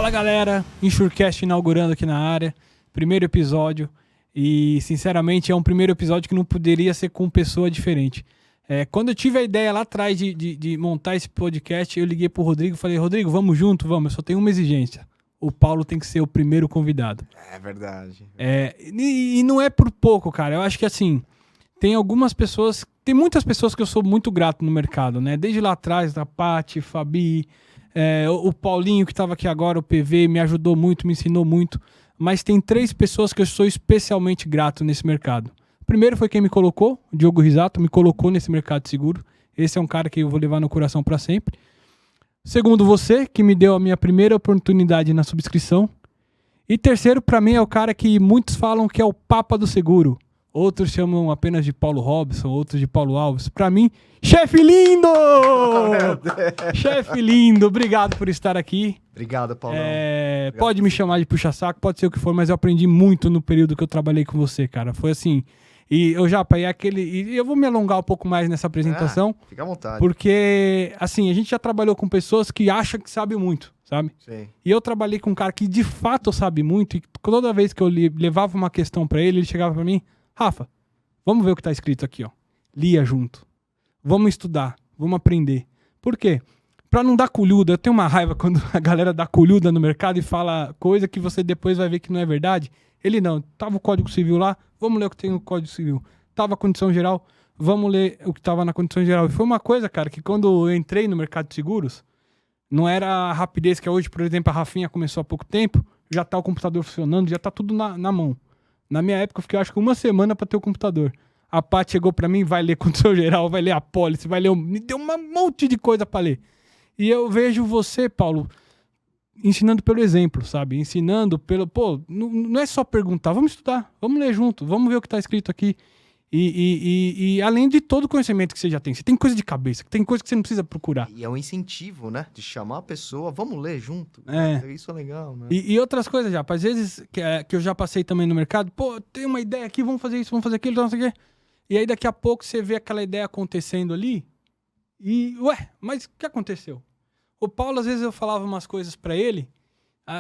Fala galera, Insurecast inaugurando aqui na área, primeiro episódio e sinceramente é um primeiro episódio que não poderia ser com pessoa diferente. Quando eu tive a ideia lá atrás de montar esse podcast, eu liguei pro Rodrigo e falei, Rodrigo, vamos junto? Vamos, eu só tenho uma exigência, o Paulo tem que ser o primeiro convidado. É verdade. E não é por pouco, cara, eu acho que assim, tem muitas pessoas que eu sou muito grato no mercado, né? Desde lá atrás, da Paty, Fabi... o Paulinho que estava aqui agora, o PV, me ajudou muito, me ensinou muito. Mas tem 3 pessoas que eu sou especialmente grato nesse mercado. O primeiro foi quem me colocou, o Diogo Risato, me colocou nesse mercado de seguro. Esse é um cara que eu vou levar no coração para sempre. Segundo, você, que me deu a minha primeira oportunidade na subscrição. E terceiro, para mim, é o cara que muitos falam que é o Papa do Seguro. Outros chamam apenas de Paulo Robson, outros de Paulo Alves. Pra mim, chefe lindo! Chefe lindo, obrigado por estar aqui. Obrigado, Paulo. Pode me chamar de puxa-saco, pode ser o que for, mas eu aprendi muito no período que eu trabalhei com você, cara. Foi assim... E eu já apanhei E eu vou me alongar um pouco mais nessa apresentação. Fica à vontade. Porque, assim, a gente já trabalhou com pessoas que acham que sabem muito, sabe? Sim. E eu trabalhei com um cara que de fato sabe muito. E toda vez que eu levava uma questão pra ele, ele chegava pra mim... Rafa, vamos ver o que tá escrito aqui, ó. Lia junto. Vamos estudar, vamos aprender. Por quê? Pra não dar colhuda. Eu tenho uma raiva quando a galera dá colhuda no mercado e fala coisa que você depois vai ver que não é verdade. Ele não. Tava o Código Civil lá, vamos ler o que tem no Código Civil. Tava a condição geral, vamos ler o que tava na condição geral. E foi uma coisa, cara, que quando eu entrei no mercado de seguros, não era a rapidez que é hoje. Por exemplo, a Rafinha começou há pouco tempo, já tá o computador funcionando, já tá tudo na mão. Na minha época, eu fiquei, acho que 1 semana pra ter o computador. A Paty chegou pra mim, vai ler condição geral, vai ler a pólice, vai ler... Me deu um monte de coisa pra ler. E eu vejo você, Paulo, ensinando pelo exemplo, sabe? Ensinando pelo... Pô, não é só perguntar, vamos estudar, vamos ler junto, vamos ver o que tá escrito aqui. E além de todo o conhecimento que você já tem, você tem coisa de cabeça, tem coisa que você não precisa procurar. E é um incentivo, né? De chamar a pessoa, vamos ler junto. Isso é legal, né? E outras coisas já, às vezes que eu já passei também no mercado, pô, tem uma ideia aqui, vamos fazer isso, vamos fazer aquilo, não sei o quê. E aí daqui a pouco você vê aquela ideia acontecendo ali e, mas o que aconteceu? O Paulo, às vezes eu falava umas coisas pra ele,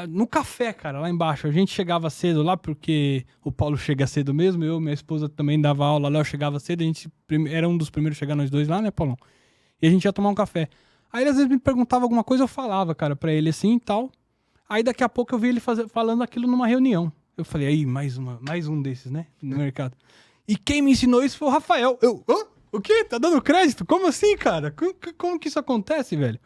no café, cara, lá embaixo. A gente chegava cedo lá, porque o Paulo chega cedo mesmo, minha esposa também dava aula lá, eu chegava cedo, a gente era um dos primeiros a chegar nós dois lá, né, Paulão? E a gente ia tomar um café. Aí ele às vezes me perguntava alguma coisa, eu falava, cara, pra ele assim e tal. Aí daqui a pouco eu vi ele falando aquilo numa reunião. Eu falei, aí, mais um desses, né, no mercado. E quem me ensinou isso foi o Rafael. O quê? Tá dando crédito? Como assim, cara? Como que isso acontece, velho?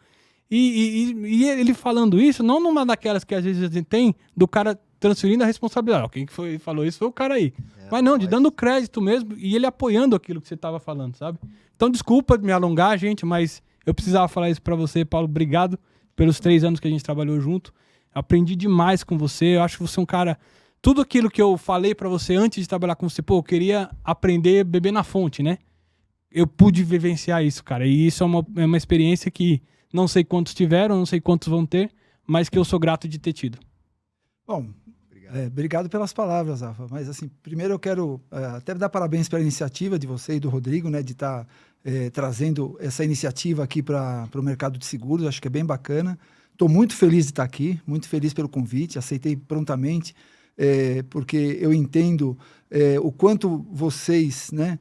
E ele falando isso, não numa daquelas que às vezes a gente tem, do cara transferindo a responsabilidade. Quem falou isso foi o cara aí. Mas não, de dando crédito mesmo e ele apoiando aquilo que você tava falando, sabe? Então, desculpa me alongar, gente, mas eu precisava falar isso pra você, Paulo. Obrigado pelos 3 anos que a gente trabalhou junto. Aprendi demais com você. Eu acho que você é um cara... Tudo aquilo que eu falei pra você antes de trabalhar com você, pô, eu queria aprender a beber na fonte, né? Eu pude vivenciar isso, cara. E isso é uma experiência que não sei quantos tiveram, não sei quantos vão ter, mas que eu sou grato de ter tido. Bom, obrigado pelas palavras, Rafa. Mas, assim, primeiro eu quero até dar parabéns pela iniciativa de você e do Rodrigo, né, de estar trazendo essa iniciativa aqui para o mercado de seguros. Acho que é bem bacana. Estou muito feliz de estar aqui, muito feliz pelo convite. Aceitei prontamente, porque eu entendo o quanto vocês, né,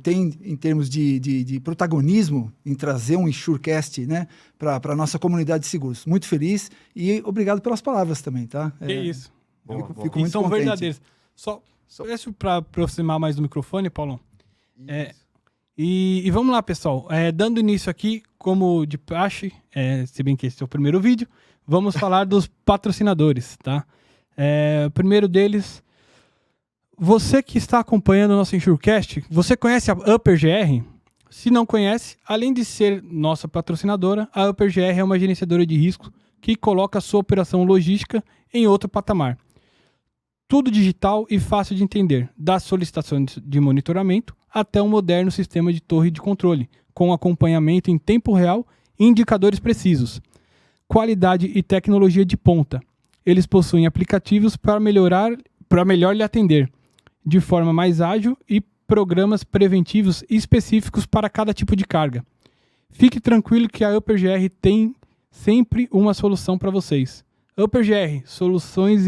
têm em termos de protagonismo em trazer um Insurecast, né, para a nossa comunidade de seguros. Muito feliz e obrigado pelas palavras também, tá? Que isso. Fico muito são contente. verdadeiros. Só para aproximar mais do microfone, Paulão. E vamos lá, pessoal. Dando início aqui, como de praxe, se bem que esse é o primeiro vídeo, vamos falar dos patrocinadores, tá? O primeiro deles, você que está acompanhando o nosso Insurecast, você conhece a Upper GR? Se não conhece, além de ser nossa patrocinadora, a Upper GR é uma gerenciadora de risco que coloca a sua operação logística em outro patamar. Tudo digital e fácil de entender, das solicitações de monitoramento até um moderno sistema de torre de controle, com acompanhamento em tempo real e indicadores precisos. Qualidade e tecnologia de ponta. Eles possuem aplicativos para melhor lhe atender, de forma mais ágil e programas preventivos específicos para cada tipo de carga. Fique tranquilo que a Upper GR tem sempre uma solução para vocês. Upper GR, soluções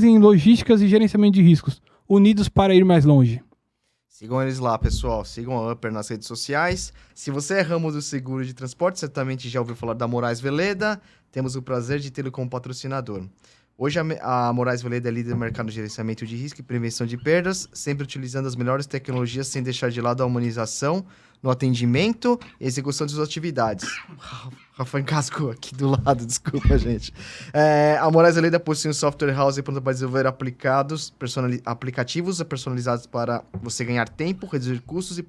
em logísticas e gerenciamento de riscos, unidos para ir mais longe. Sigam eles lá, pessoal. Sigam a Upper nas redes sociais. Se você é ramo do seguro de transporte, certamente já ouviu falar da Moraes Veleda. Temos o prazer de tê-lo como patrocinador. Hoje a Moraes Veleda é líder no mercado de gerenciamento de risco e prevenção de perdas, sempre utilizando as melhores tecnologias sem deixar de lado a humanização no atendimento e execução de suas atividades. Rafa encascou aqui do lado, desculpa, gente. A Moraes Veleda possui um software house pronto para desenvolver aplicativos personalizados para você ganhar tempo, reduzir custos e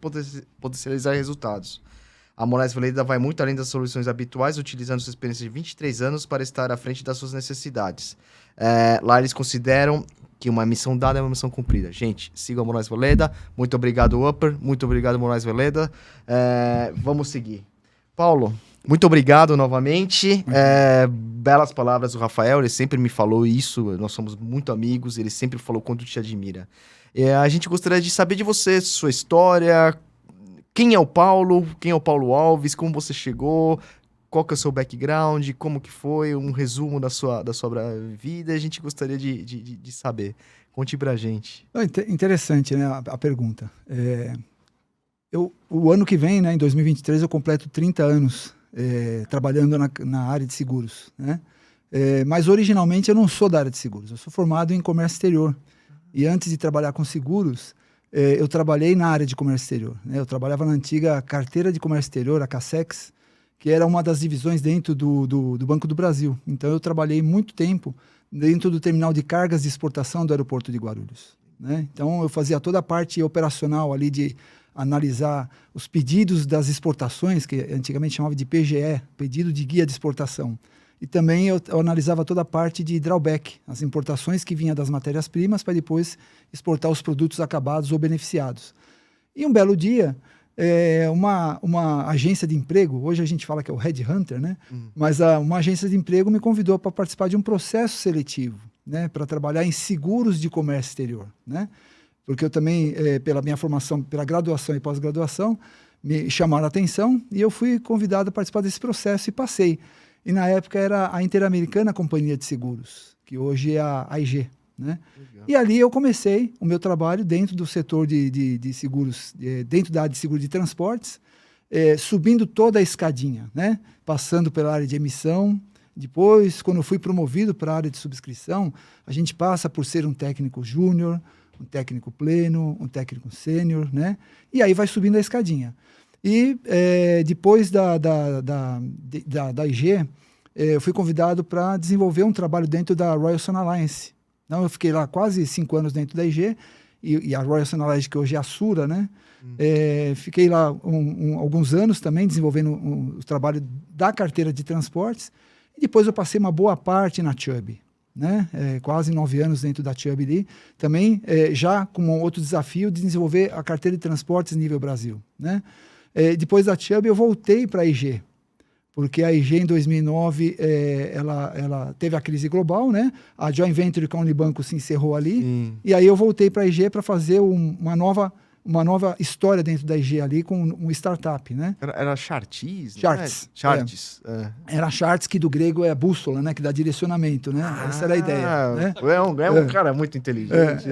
potencializar resultados. A Moraes Veleda vai muito além das soluções habituais, utilizando sua experiência de 23 anos para estar à frente das suas necessidades. Lá eles consideram que uma missão dada é uma missão cumprida. Gente, sigam a Moraes Veleda. Muito obrigado, Upper. Muito obrigado, Moraes Veleda. Vamos seguir. Paulo, muito obrigado novamente. Belas palavras do Rafael, ele sempre me falou isso. Nós somos muito amigos, ele sempre falou quanto te admira. A gente gostaria de saber de você, sua história. Quem é o Paulo? Quem é o Paulo Alves? Como você chegou? Qual que é o seu background? Como que foi? Um resumo da sua vida. A gente gostaria de saber. Conte pra gente. Interessante, né, a pergunta. O ano que vem, né, em 2023, eu completo 30 anos trabalhando na área de seguros, né? Mas originalmente eu não sou da área de seguros. Eu sou formado em comércio exterior. E antes de trabalhar com seguros, eu trabalhei na área de comércio exterior, né? Eu trabalhava na antiga carteira de comércio exterior, a Cassex, que era uma das divisões dentro do Banco do Brasil. Então, eu trabalhei muito tempo dentro do terminal de cargas de exportação do aeroporto de Guarulhos, né? Então, eu fazia toda a parte operacional ali de analisar os pedidos das exportações, que antigamente chamava de PGE, pedido de guia de exportação. E também eu analisava toda a parte de drawback, as importações que vinham das matérias-primas para depois exportar os produtos acabados ou beneficiados. E um belo dia, uma agência de emprego, hoje a gente fala que é o Headhunter, né? Mas uma agência de emprego me convidou para participar de um processo seletivo, né? Para trabalhar em seguros de comércio exterior, né? Porque eu também, pela minha formação, pela graduação e pós-graduação, me chamaram a atenção e eu fui convidado a participar desse processo e passei. E na época era a Interamericana Companhia de Seguros, que hoje é a AIG, né? E ali eu comecei o meu trabalho dentro do setor de seguros, dentro da área de seguro de transportes, subindo toda a escadinha, né? Passando pela área de emissão. Depois, quando eu fui promovido para a área de subscrição, a gente passa por ser um técnico júnior, um técnico pleno, um técnico sênior, né? E aí vai subindo a escadinha. E depois da IG, eu fui convidado para desenvolver um trabalho dentro da Royal Sun Alliance. Então, eu fiquei lá quase 5 anos dentro da IG, e a Royal Sun Alliance, que hoje é a Sura, né? Fiquei lá alguns anos também, desenvolvendo o trabalho da carteira de transportes, e depois eu passei uma boa parte na Chubb, né? Quase 9 anos dentro da Chubb ali, também já com um outro desafio de desenvolver a carteira de transportes nível Brasil, né? Depois da Chubb eu voltei para a IG, porque a IG em 2009 ela teve a crise global, né? A joint venture com a Unibanco se encerrou ali, e aí eu voltei para a IG para fazer uma nova história dentro da IG ali com um startup, né? Era Chartis? Chartis. Chartis. Era Chartis, que do grego é bússola, né? Que dá direcionamento, né? Essa era a ideia, né? É um cara muito inteligente.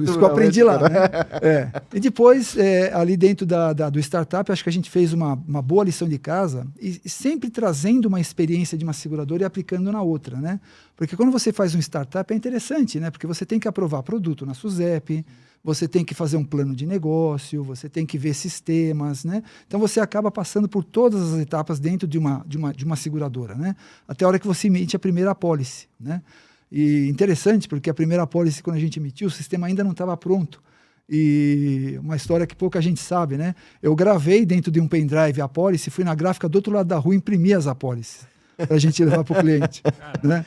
Isso que eu aprendi lá, né? E depois, ali dentro do startup, acho que a gente fez uma boa lição de casa e sempre trazendo uma experiência de uma seguradora e aplicando na outra, né? Porque quando você faz um startup é interessante, né? Porque você tem que aprovar produto na SUSEP, você tem que fazer um plano de negócio, você tem que ver sistemas, né? Então você acaba passando por todas as etapas dentro de uma seguradora, né? Até a hora que você emite a primeira apólice, né? E interessante, porque a primeira apólice, quando a gente emitiu, o sistema ainda não estava pronto. E uma história que pouca gente sabe, né? Eu gravei dentro de um pendrive a apólice, fui na gráfica do outro lado da rua imprimir as apólices para a gente levar para o cliente, né?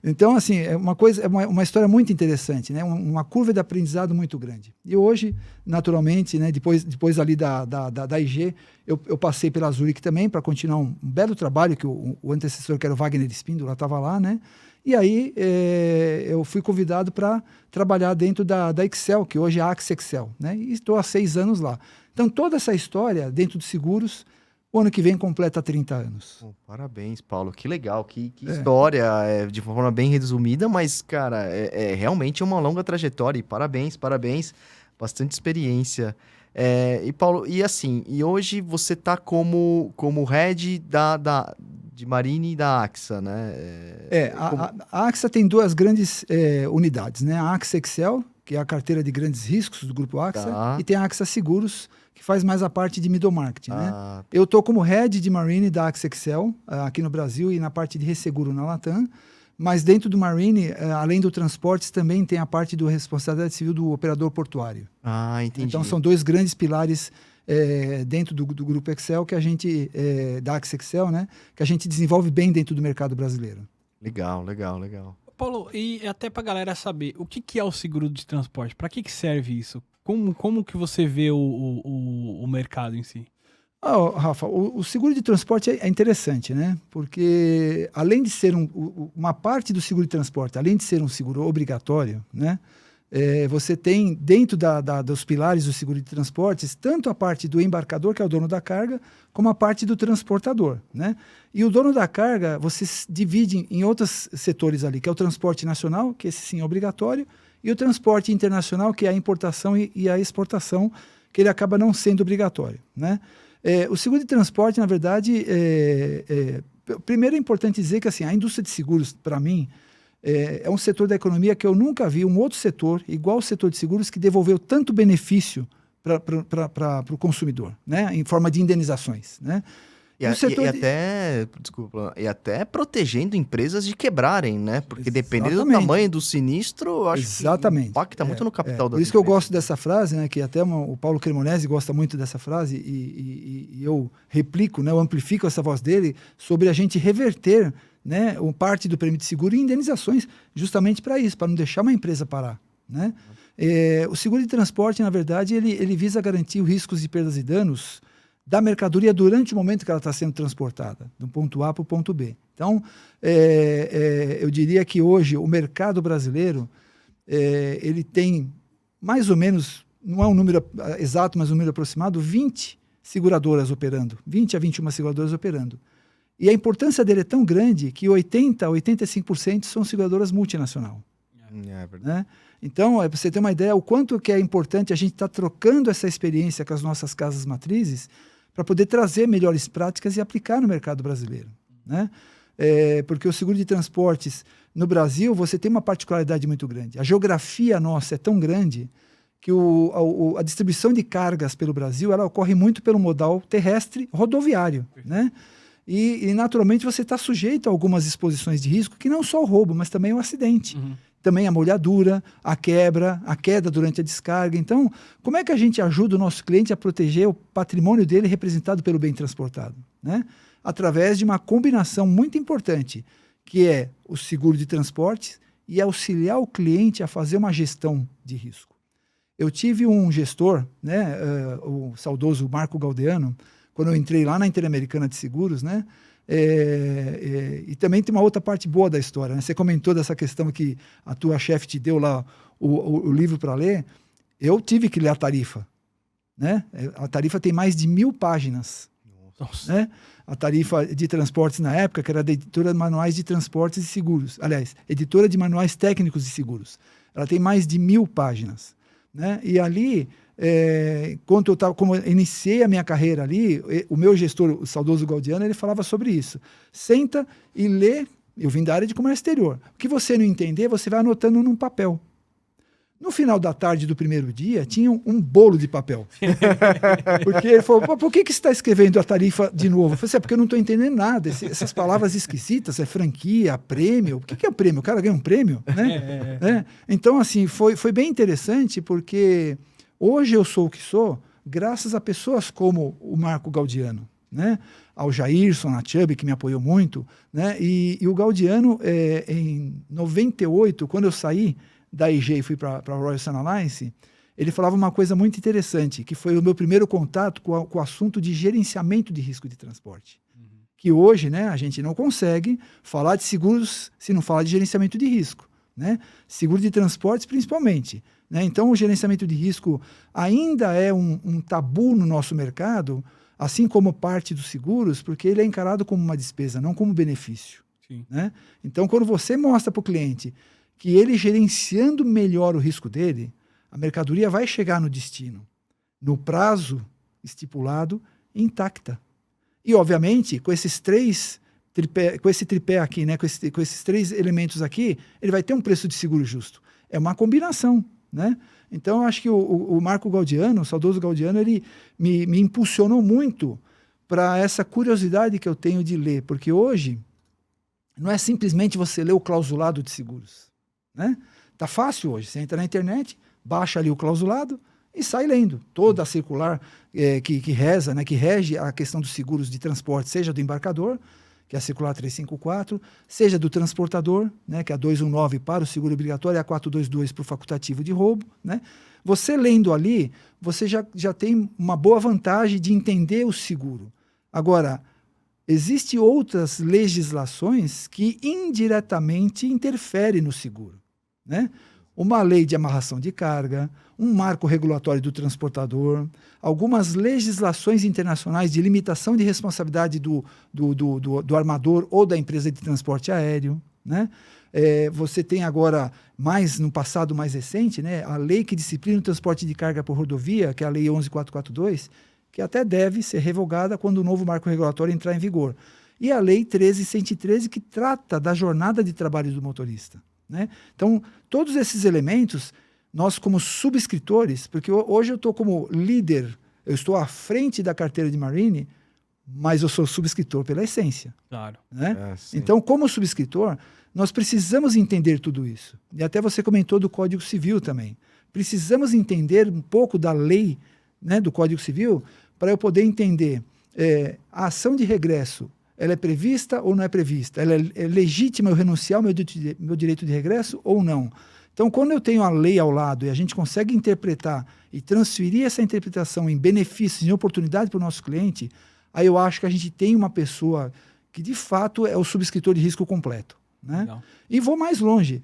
Então, assim, é uma história muito interessante, né? Uma curva de aprendizado muito grande. E hoje, naturalmente, né, depois ali da IG, eu passei pela Zurich também para continuar um belo trabalho que o antecessor, que era o Wagner Espíndola, estava lá, né? E aí eu fui convidado para trabalhar dentro da Excel, que hoje é a Axis Excel, né? E estou há 6 anos lá. Então, toda essa história dentro de seguros O ano que vem completa 30 anos. Pô, parabéns, Paulo. Que legal, que história, de forma bem resumida, mas, cara, realmente uma longa trajetória. E parabéns, bastante experiência. E, Paulo, e assim, e hoje você tá como head de Marine da AXA, né? A AXA tem duas grandes unidades, né? A AXA Excel, que é a carteira de grandes riscos do grupo AXA, Tá. e tem a AXA Seguros, que faz mais a parte de middle market, né? Tá. Eu estou como head de Marine da AXA Excel, aqui no Brasil, e na parte de resseguro na Latam, mas dentro do Marine, além do transportes, também tem a parte do responsabilidade civil do operador portuário. Entendi. Então, são dois grandes pilares dentro do grupo Excel, que a gente, da AXA Excel, né? Que a gente desenvolve bem dentro do mercado brasileiro. Legal. Paulo, e até pra galera saber, o que é o seguro de transporte? Pra que serve isso? Como que você vê o mercado em si? Rafa, o seguro de transporte é interessante, né? Porque além de ser uma parte do seguro de transporte, além de ser um seguro obrigatório, né? Você tem dentro dos pilares do seguro de transportes, tanto a parte do embarcador, que é o dono da carga, como a parte do transportador, né? E o dono da carga, você divide em outros setores ali, que é o transporte nacional, que esse sim é obrigatório, e o transporte internacional, que é a importação e a exportação, que ele acaba não sendo obrigatório, né? O seguro de transporte, na verdade, primeiro é importante dizer que assim, a indústria de seguros, para mim, é um setor da economia que eu nunca vi um outro setor, igual o setor de seguros, que devolveu tanto benefício para o consumidor, né? Em forma de indenizações, né? E até protegendo empresas de quebrarem, né? Porque dependendo do Exatamente. tamanho do sinistro, eu acho Exatamente. que impacta muito no capital da Por isso que eu empresa. gosto dessa frase, né? Que até o Paulo Cremonesi gosta muito dessa frase e eu replico, né? Eu amplifico essa voz dele sobre a gente reverter, né? Parte do prêmio de seguro em indenizações justamente para isso, para não deixar uma empresa parar, né? O seguro de transporte, na verdade, ele visa garantir os riscos de perdas e danos da mercadoria durante o momento que ela está sendo transportada, do ponto A para o ponto B. Então, eu diria que hoje o mercado brasileiro, ele tem mais ou menos, não é um número exato, mas um número aproximado, 20 seguradoras operando, 20 a 21 seguradoras operando. E a importância dele é tão grande que 80% a 85% são seguradoras multinacionais. É verdade. Né? Então, para você ter uma ideia, o quanto que é importante a gente estar trocando essa experiência com as nossas casas matrizes para poder trazer melhores práticas e aplicar no mercado brasileiro, né? Porque o seguro de transportes no Brasil, você tem uma particularidade muito grande. A geografia nossa é tão grande que a distribuição de cargas pelo Brasil, ela ocorre muito pelo modal terrestre rodoviário, né? E naturalmente, você está sujeito a algumas exposições de risco, que não só o roubo, mas também o acidente. Uhum. Também a molhadura, a queda durante a descarga. Então, como é que a gente ajuda o nosso cliente a proteger o patrimônio dele representado pelo bem transportado, né? Através de uma combinação muito importante, que é o seguro de transportes e auxiliar o cliente a fazer uma gestão de risco. Eu tive um gestor, né, o saudoso Marco Galdeano, quando eu entrei lá na Interamericana de Seguros, né? E também tem uma outra parte boa da história, né? Você comentou dessa questão que a tua chefe te deu lá o livro para ler. Eu tive que ler a tarifa, né? A tarifa tem mais de 1000 páginas. Nossa. Né? A tarifa de transportes na época, que era da editora de manuais de transportes e seguros. Aliás, editora de manuais técnicos de seguros. Ela tem mais de 1000 páginas, né? E ali, como eu iniciei a minha carreira ali, o meu gestor, o saudoso Galdiano, ele falava sobre isso. Senta e lê. Eu vim da área de comércio exterior. O que você não entender, você vai anotando num papel. No final da tarde do primeiro dia, tinha um bolo de papel. Porque ele falou, por que você está escrevendo a tarifa de novo? Eu falei, porque eu não estou entendendo nada. Essas palavras esquisitas, franquia, prêmio. O que é prêmio? O cara ganha um prêmio? Né? Então, assim, foi bem interessante, porque hoje eu sou o que sou, graças a pessoas como o Marco Galdiano, né? Ao Jairson, a Chubb, que me apoiou muito, né? E o Galdiano, em 98, quando eu saí da IG e fui para a Royal Sun Alliance, ele falava uma coisa muito interessante, que foi o meu primeiro contato com o assunto de gerenciamento de risco de transporte. Uhum. Que hoje, né, a gente não consegue falar de seguros se não falar de gerenciamento de risco, né? Seguro de transportes principalmente, né? Então, o gerenciamento de risco ainda é um tabu no nosso mercado, assim como parte dos seguros, porque ele é encarado como uma despesa, não como benefício. Sim. Né? Então, quando você mostra para o cliente que ele gerenciando melhor o risco dele, a mercadoria vai chegar no destino, no prazo estipulado, intacta. E, obviamente, com esse tripé aqui, né, com esses 3 elementos aqui, ele vai ter um preço de seguro justo. É uma combinação, né? Então, eu acho que o Marco Galdiano, o saudoso Galdiano, ele me impulsionou muito para essa curiosidade que eu tenho de ler, porque hoje não é simplesmente você ler o clausulado de seguros, né? Tá fácil hoje, você entra na internet, baixa ali o clausulado e sai lendo toda a circular que reza, né, que rege a questão dos seguros de transporte, seja do embarcador, que é a circular 354, seja do transportador, né, que é a 219 para o seguro obrigatório e a 422 para o facultativo de roubo. Né? Você lendo ali, você já tem uma boa vantagem de entender o seguro. Agora, existem outras legislações que indiretamente interferem no seguro. Né? Uma lei de amarração de carga, um marco regulatório do transportador, algumas legislações internacionais de limitação de responsabilidade do armador ou da empresa de transporte aéreo. Né? Você tem agora, no passado mais recente, né, a lei que disciplina o transporte de carga por rodovia, que é a Lei 11.442, que até deve ser revogada quando o novo marco regulatório entrar em vigor. E a Lei 13.113, que trata da jornada de trabalho do motorista. Né? Então, todos esses elementos, nós como subscritores, porque hoje eu estou como líder, eu estou à frente da carteira de Marine, mas eu sou subscritor pela essência. Claro. Né? Então, como subscritor, nós precisamos entender tudo isso. E até você comentou do Código Civil também. Precisamos entender um pouco da lei, né, do Código Civil, para eu poder entender a ação de regresso, ela é prevista ou não é prevista? Ela é legítima eu renunciar ao meu direito de regresso ou não? Então, quando eu tenho a lei ao lado e a gente consegue interpretar e transferir essa interpretação em benefícios, em oportunidade para o nosso cliente, aí eu acho que a gente tem uma pessoa que, de fato, é o subscritor de risco completo. Né? E vou mais longe.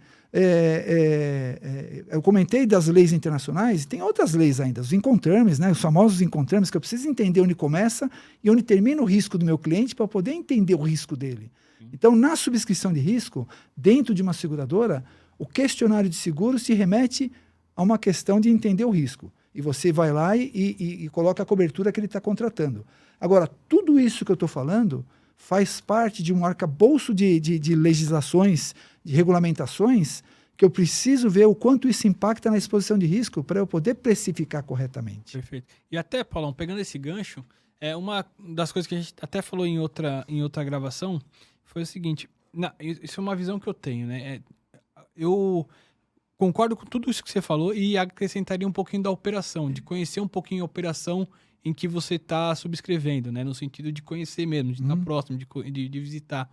Eu comentei das leis internacionais, tem outras leis ainda, os Incoterms, né? Os famosos Incoterms, que eu preciso entender onde começa e onde termina o risco do meu cliente para poder entender o risco dele. Então, na subscrição de risco, dentro de uma seguradora, o questionário de seguro se remete a uma questão de entender o risco. E você vai lá e coloca a cobertura que ele está contratando. Agora, tudo isso que eu estou falando faz parte de um arcabouço de legislações, de regulamentações, que eu preciso ver o quanto isso impacta na exposição de risco para eu poder precificar corretamente. Perfeito. E até, Paulão, pegando esse gancho, uma das coisas que a gente até falou em outra gravação foi o seguinte, isso é uma visão que eu tenho, né? Eu concordo com tudo isso que você falou e acrescentaria um pouquinho da operação, de conhecer um pouquinho a operação em que você está subscrevendo, né? No sentido de conhecer mesmo, de estar próximo, de visitar.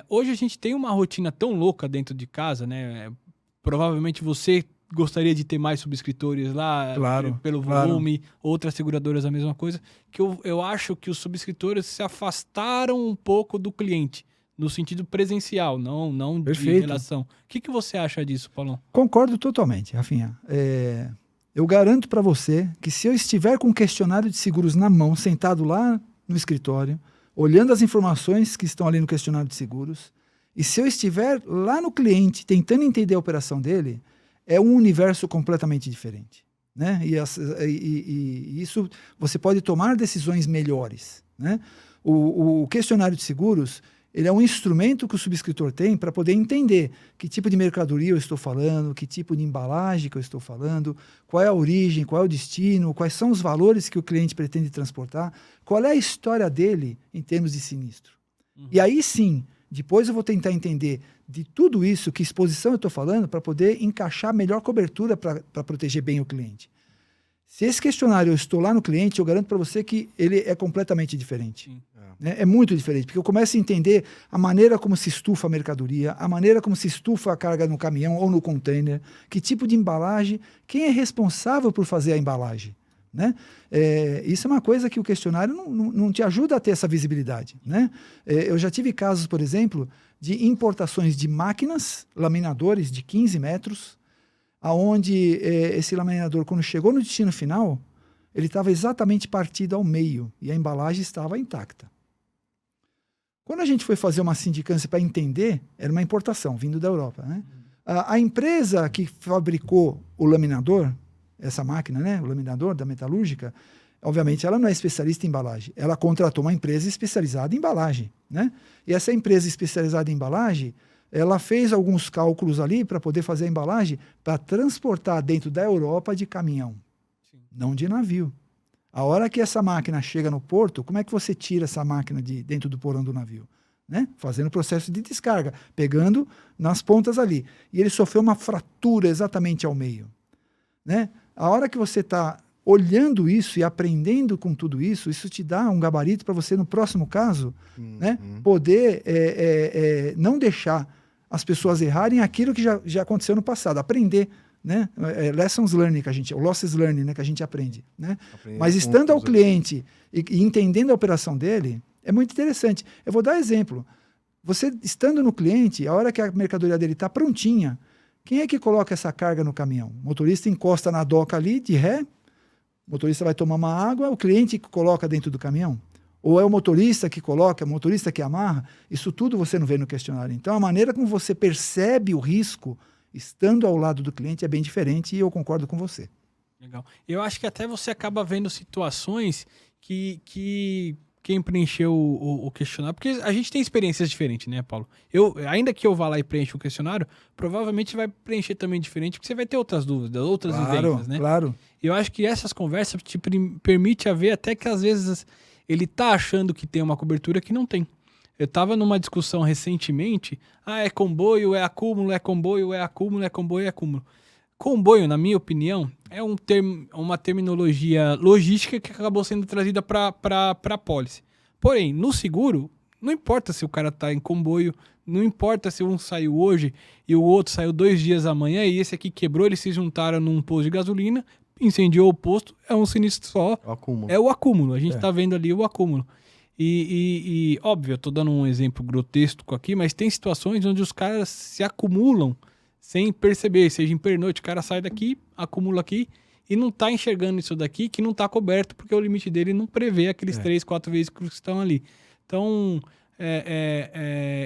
Hoje a gente tem uma rotina tão louca dentro de casa, né? Provavelmente você gostaria de ter mais subscritores lá, claro, pelo volume, outras seguradoras a mesma coisa, que eu acho que os subscritores se afastaram um pouco do cliente, no sentido presencial, não de relação. O que você acha disso, Paulão? Concordo totalmente, Rafinha. Eu garanto para você que se eu estiver com um questionário de seguros na mão, sentado lá no escritório, olhando as informações que estão ali no questionário de seguros, e se eu estiver lá no cliente, tentando entender a operação dele, é um universo completamente diferente. Né? E isso você pode tomar decisões melhores. Né? O questionário de seguros, ele é um instrumento que o subscritor tem para poder entender que tipo de mercadoria eu estou falando, que tipo de embalagem que eu estou falando, qual é a origem, qual é o destino, quais são os valores que o cliente pretende transportar, qual é a história dele em termos de sinistro. E aí sim, depois eu vou tentar entender de tudo isso, que exposição eu estou falando, para poder encaixar a melhor cobertura para proteger bem o cliente. Se esse questionário eu estou lá no cliente, eu garanto para você que ele é completamente diferente. É muito diferente, porque eu começo a entender a maneira como se estufa a mercadoria, a maneira como se estufa a carga no caminhão ou no container, que tipo de embalagem, quem é responsável por fazer a embalagem. Né? Isso é uma coisa que o questionário não te ajuda a ter essa visibilidade. Né? Eu já tive casos, por exemplo, de importações de máquinas, laminadores de 15 metros, onde esse laminador, quando chegou no destino final, ele estava exatamente partido ao meio e a embalagem estava intacta. Quando a gente foi fazer uma sindicância para entender, era uma importação vindo da Europa, né? A empresa que fabricou o laminador, essa máquina, né, o laminador da metalúrgica, obviamente ela não é especialista em embalagem. Ela contratou uma empresa especializada em embalagem, né? E essa empresa especializada em embalagem, ela fez alguns cálculos ali para poder fazer a embalagem para transportar dentro da Europa de caminhão, não de navio. A hora que essa máquina chega no porto, como é que você tira essa máquina de dentro do porão do navio? Né? Fazendo o processo de descarga, pegando nas pontas ali. E ele sofreu uma fratura exatamente ao meio. Né? A hora que você está olhando isso e aprendendo com tudo isso, isso te dá um gabarito para você, no próximo caso, né, poder não deixar as pessoas errarem aquilo que já aconteceu no passado, aprender. Né? Lessons learning, o losses learning, né, que a gente aprende. Né? Mas estando ao cliente e entendendo a operação dele, é muito interessante. Eu vou dar exemplo. Você estando no cliente, a hora que a mercadoria dele está prontinha, quem é que coloca essa carga no caminhão? O motorista encosta na doca ali, de ré, o motorista vai tomar uma água, o cliente que coloca dentro do caminhão? Ou é o motorista que coloca, o motorista que amarra? Isso tudo você não vê no questionário. Então, a maneira como você percebe o risco estando ao lado do cliente é bem diferente e eu concordo com você. Legal. Eu acho que até você acaba vendo situações que quem preencheu o questionário, porque a gente tem experiências diferentes, né, Paulo? Ainda que eu vá lá e preencha o questionário, provavelmente vai preencher também diferente, porque você vai ter outras dúvidas, outras vivências, né? Claro. Eu acho que essas conversas te permite a ver até que às vezes ele tá achando que tem uma cobertura que não tem. Eu estava numa discussão recentemente, é comboio, é acúmulo, é comboio, é acúmulo, é comboio, é acúmulo. Comboio, na minha opinião, é uma terminologia logística que acabou sendo trazida para a pólice. Porém, no seguro, não importa se o cara está em comboio, não importa se um saiu hoje e o outro saiu 2 dias amanhã e esse aqui quebrou, eles se juntaram num posto de gasolina, incendiou o posto, é um sinistro só. É o acúmulo. A gente está vendo ali o acúmulo. E óbvio, eu estou dando um exemplo grotesco aqui, mas tem situações onde os caras se acumulam sem perceber, seja em pernoite, o cara sai daqui, acumula aqui e não está enxergando isso daqui, que não está coberto, porque o limite dele não prevê aqueles 3, 4 veículos que estão ali. Então,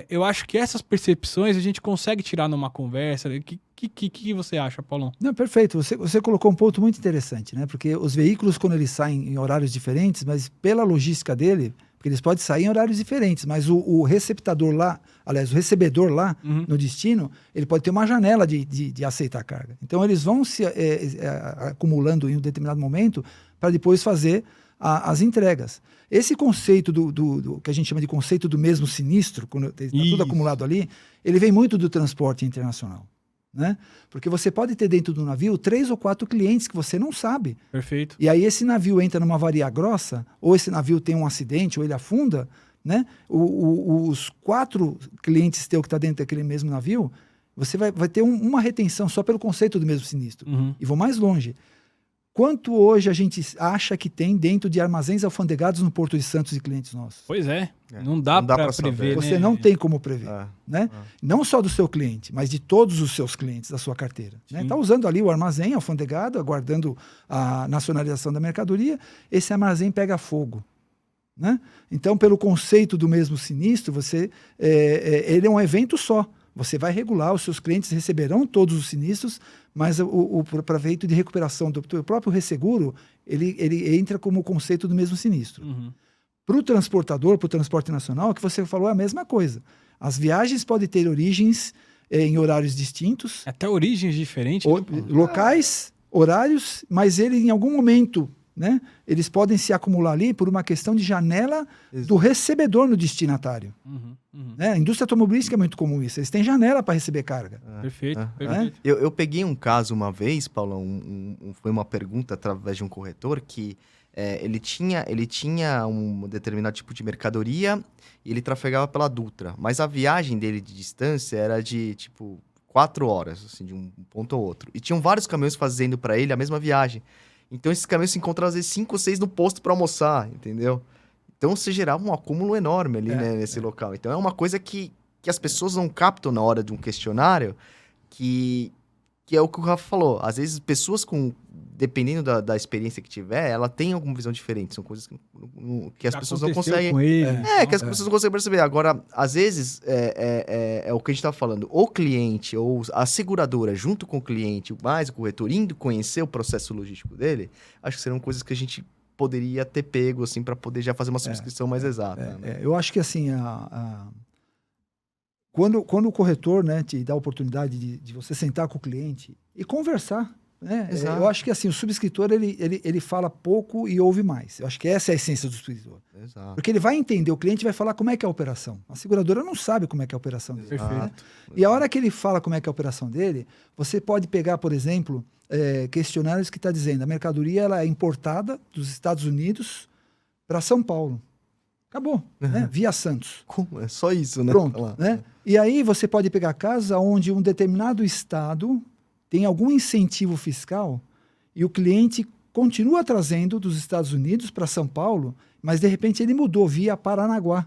eu acho que essas percepções a gente consegue tirar numa conversa. O que você acha, Paulão? Não, perfeito. Você colocou um ponto muito interessante, né? Porque os veículos, quando eles saem em horários diferentes, mas pela logística dele, porque eles podem sair em horários diferentes, mas o receptador lá, aliás, o recebedor lá no destino, ele pode ter uma janela de aceitar a carga. Então, eles vão se acumulando em um determinado momento para depois fazer as entregas. Esse conceito do que a gente chama de conceito do mesmo sinistro, quando está tudo acumulado ali, ele vem muito do transporte internacional. Né? Porque você pode ter dentro do navio 3 ou 4 clientes que você não sabe. Perfeito. E aí esse navio entra numa avaria grossa, ou esse navio tem um acidente, ou ele afunda, né? Os 4 clientes teus que estão dentro daquele mesmo navio, você vai ter uma retenção só pelo conceito do mesmo sinistro. E vou mais longe. Quanto hoje a gente acha que tem dentro de armazéns alfandegados no Porto de Santos e clientes nossos? Pois é. Não dá para prever. Você não tem como prever. Né? Não só do seu cliente, mas de todos os seus clientes da sua carteira. Está usando ali o armazém alfandegado, aguardando a nacionalização da mercadoria. Esse armazém pega fogo. Né? Então, pelo conceito do mesmo sinistro, ele é um evento só. Você vai regular, os seus clientes receberão todos os sinistros, mas para efeito de recuperação do próprio resseguro, ele entra como conceito do mesmo sinistro. Para o transportador, para o transporte nacional, o que você falou é a mesma coisa. As viagens podem ter origens em horários distintos. Até origens diferentes. Locais, horários, mas ele em algum momento... Né? Eles podem se acumular ali por uma questão de janela do recebedor no destinatário. Né? A indústria automobilística é muito comum isso. Eles têm janela para receber carga. Perfeito. Eu peguei um caso uma vez, Paulão, foi uma pergunta através de um corretor que ele tinha um determinado tipo de mercadoria e ele trafegava pela Dutra, mas a viagem dele de distância era de tipo 4 horas, assim, de um ponto ao outro. E tinham vários caminhões fazendo para ele a mesma viagem. Então, esses caminhões se encontram, às vezes, 5 ou 6 no posto para almoçar, entendeu? Então, você gerava um acúmulo enorme ali, né, nesse local. Então, é uma coisa que as pessoas não captam na hora de um questionário, que é o que o Rafa falou. Às vezes, pessoas com dependendo da experiência que tiver, ela tem alguma visão diferente. São coisas que as Já pessoas não aconteceu conseguem... com ele, que as pessoas não conseguem perceber. Agora, às vezes, é o que a gente tá falando. O cliente ou a seguradora, junto com o cliente, mais o corretor, indo conhecer o processo logístico dele, acho que serão coisas que a gente poderia ter pego, assim, para poder já fazer uma subscrição mais exata. Né? Eu acho que, assim, quando o corretor, né, te dá a oportunidade de você sentar com o cliente e conversar, né? Eu acho que, assim, o subscritor, ele fala pouco e ouve mais. Eu acho que essa é a essência do subscritor. Exato. Porque ele vai entender, o cliente vai falar como é que é a operação. A seguradora não sabe como é que é a operação dele. Perfeito. Né? E a hora que ele fala como é que é a operação dele, você pode pegar, por exemplo, questionários que está dizendo a mercadoria ela é importada dos Estados Unidos para São Paulo. Acabou, né? Via Santos. Como? É só isso, né? Pronto, né? E aí você pode pegar casos onde um determinado estado tem algum incentivo fiscal e o cliente continua trazendo dos Estados Unidos para São Paulo, mas de repente ele mudou via Paranaguá.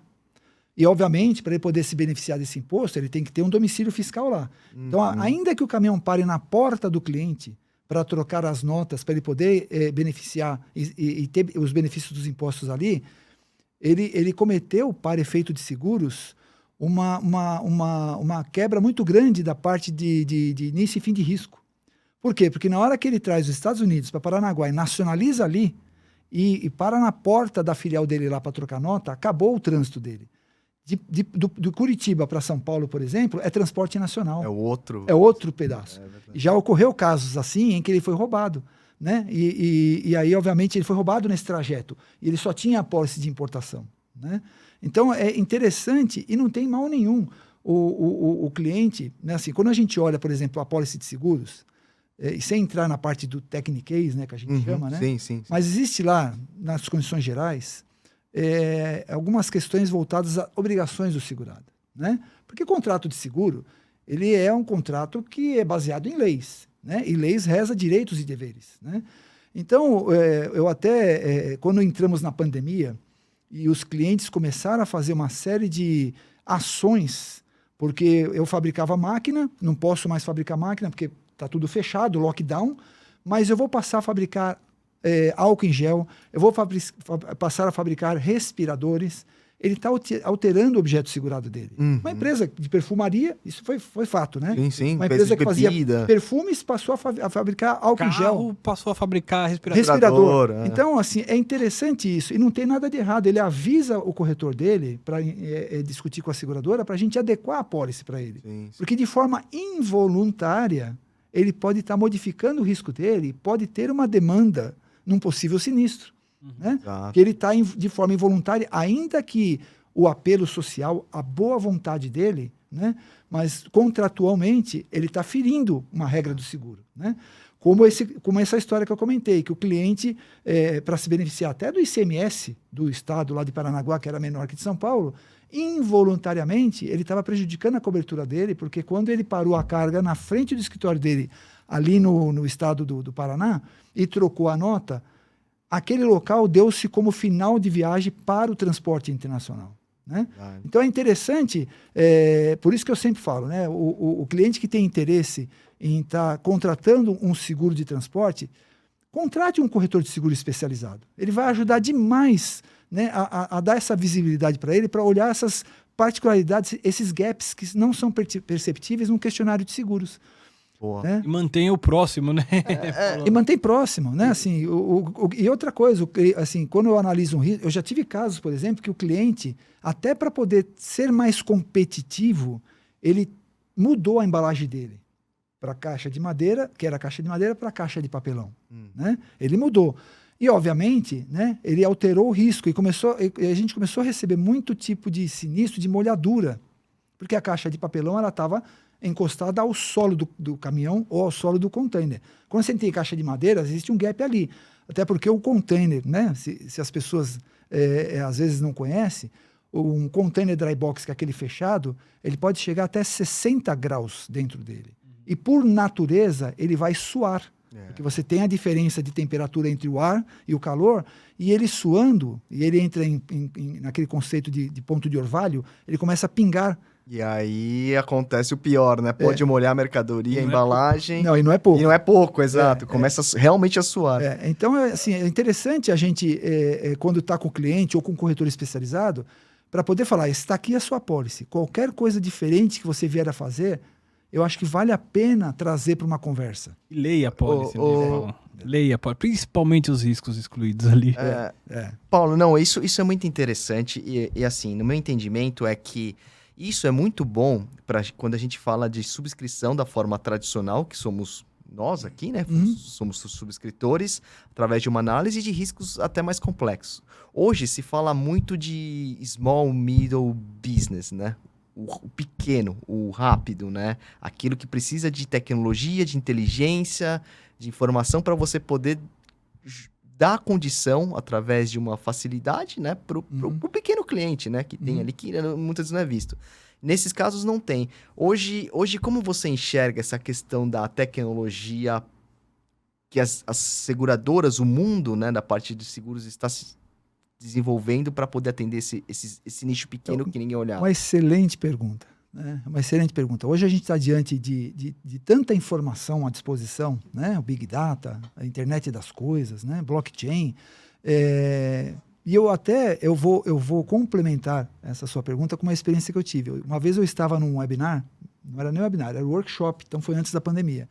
E, obviamente, para ele poder se beneficiar desse imposto, ele tem que ter um domicílio fiscal lá. Então, ainda que o caminhão pare na porta do cliente para trocar as notas, para ele poder beneficiar e ter os benefícios dos impostos ali, ele cometeu, para efeito de seguros, uma quebra muito grande da parte de início e fim de risco. Por quê? Porque na hora que ele traz os Estados Unidos para Paranaguá e nacionaliza ali, e para na porta da filial dele lá para trocar nota, acabou o trânsito dele. Do Curitiba para São Paulo, por exemplo, é transporte nacional. É outro pedaço. E já ocorreu casos assim em que ele foi roubado. Né? E aí, obviamente, ele foi roubado nesse trajeto. E ele só tinha a apólice de importação. Né? Então, é interessante e não tem mal nenhum. O cliente, né? Assim, quando a gente olha, por exemplo, a apólice de seguros, e sem entrar na parte do techniquez, né, que a gente chama, né? Sim. Mas existe lá, nas condições gerais, algumas questões voltadas a obrigações do segurado. Né? Porque contrato de seguro, ele é um contrato que é baseado em leis. Né? E leis reza direitos e deveres. Né? Então, eu até, quando entramos na pandemia e os clientes começaram a fazer uma série de ações, porque eu fabricava máquina, não posso mais fabricar máquina porque está tudo fechado, lockdown, mas eu vou passar a fabricar álcool em gel, eu vou passar a fabricar respiradores. Ele está alterando o objeto segurado dele. Uma empresa de perfumaria, isso foi fato, né? Sim. Uma empresa que fazia perfumes passou a fabricar álcool em gel. Passou a fabricar respirador. Então, assim, é interessante isso. E não tem nada de errado. Ele avisa o corretor dele para discutir com a seguradora para a gente adequar a apólice para ele. Sim. Porque de forma involuntária, ele pode estar modificando o risco dele, pode ter uma demanda num possível sinistro. Né? Que ele está de forma involuntária, ainda que o apelo social, a boa vontade dele, né? Mas contratualmente ele está ferindo uma regra do seguro. Né? Como essa história que eu comentei, que o cliente, para se beneficiar até do ICMS do estado lá de Paranaguá, que era menor que de São Paulo, involuntariamente ele estava prejudicando a cobertura dele, porque quando ele parou a carga na frente do escritório dele, ali no estado do Paraná, e trocou a nota, aquele local deu-se como final de viagem para o transporte internacional. Né? Então é interessante, por isso que eu sempre falo, né? O cliente que tem interesse em estar contratando um seguro de transporte, contrate um corretor de seguro especializado. Ele vai ajudar demais, né, a dar essa visibilidade para ele, para olhar essas particularidades, esses gaps que não são perceptíveis num questionário de seguros. Né? E mantenha o próximo, né? E mantém próximo, né? Assim, e outra coisa, assim, quando eu analiso um risco, eu já tive casos, por exemplo, que o cliente, até para poder ser mais competitivo, ele mudou a embalagem dele para caixa de madeira, que era caixa de madeira, para caixa de papelão. Né? Ele mudou. E, obviamente, né, ele alterou o risco e a gente começou a receber muito tipo de sinistro, de molhadura, porque a caixa de papelão ela estava encostada ao solo do caminhão ou ao solo do container. Quando você tem caixa de madeira, existe um gap ali. Até porque o container, né, se as pessoas às vezes não conhecem, um container dry box, que é aquele fechado, ele pode chegar até 60 graus dentro dele. E por natureza, ele vai suar. Porque você tem a diferença de temperatura entre o ar e o calor, e ele suando, e ele entra naquele conceito de ponto de orvalho, ele começa a pingar E aí acontece o pior, né? Pode molhar a mercadoria, a embalagem. Não, e não é pouco. E não é pouco, exato. Começa realmente a suar. Então, assim, é interessante a gente, quando está com o cliente ou com um corretor especializado, para poder falar, está aqui a sua policy. Qualquer coisa diferente que você vier a fazer, eu acho que vale a pena trazer para uma conversa. Leia a policy, leia a policy, principalmente os riscos excluídos ali. Paulo, não, isso é muito interessante e assim, no meu entendimento é que isso é muito bom para quando a gente fala de subscrição da forma tradicional, que somos nós aqui, né? Somos subscritores, através de uma análise de riscos até mais complexos. Hoje se fala muito de small, middle business, né? O pequeno, o rápido, né? Aquilo que precisa de tecnologia, de inteligência, de informação para você poder dar condição, através de uma facilidade, né? Para o pequeno cliente, né? Que tem ali, que muitas vezes não é visto. Nesses casos não tem. Hoje como você enxerga essa questão da tecnologia que as seguradoras, o mundo, né, da parte de seguros está se desenvolvendo para poder atender esse nicho pequeno que ninguém olhava? Uma excelente pergunta. Né? Uma excelente pergunta. Hoje a gente está diante de tanta informação à disposição, né? O Big Data, a internet das coisas, né? Blockchain. E eu vou complementar essa sua pergunta com uma experiência que eu tive. Uma vez eu estava num webinar, não era nem webinar, era um workshop, então foi antes da pandemia.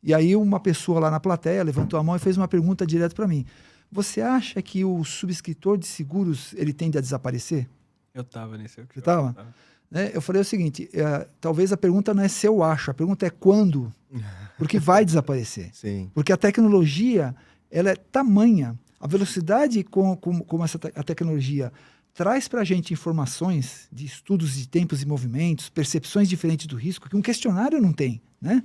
E aí uma pessoa lá na plateia levantou a mão e fez uma pergunta direto para mim. Você acha que o subscritor de seguros ele tende a desaparecer? Eu estava nesse workshop. Você estava? Eu falei o seguinte, talvez a pergunta não é se eu acho, a pergunta é quando, porque vai desaparecer. Sim. Porque a tecnologia ela é tamanha, a velocidade como a tecnologia traz para a gente informações de estudos de tempos e movimentos, percepções diferentes do risco, que um questionário não tem, né?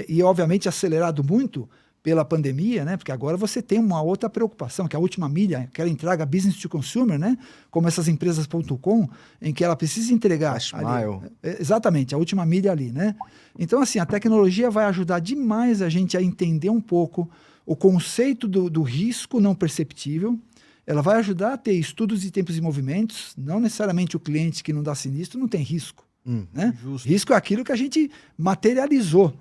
E, obviamente, acelerado muito pela pandemia, né? Porque agora você tem uma outra preocupação, que é a última milha, aquela entrega business to consumer, né? Como essas empresas.com, em que ela precisa entregar... Last mile. Exatamente, a última milha ali, né? Então, assim, a tecnologia vai ajudar demais a gente a entender um pouco o conceito do risco não perceptível. Ela vai ajudar a ter estudos de tempos e movimentos. Não necessariamente o cliente que não dá sinistro não tem risco. Né? Risco é aquilo que a gente materializou.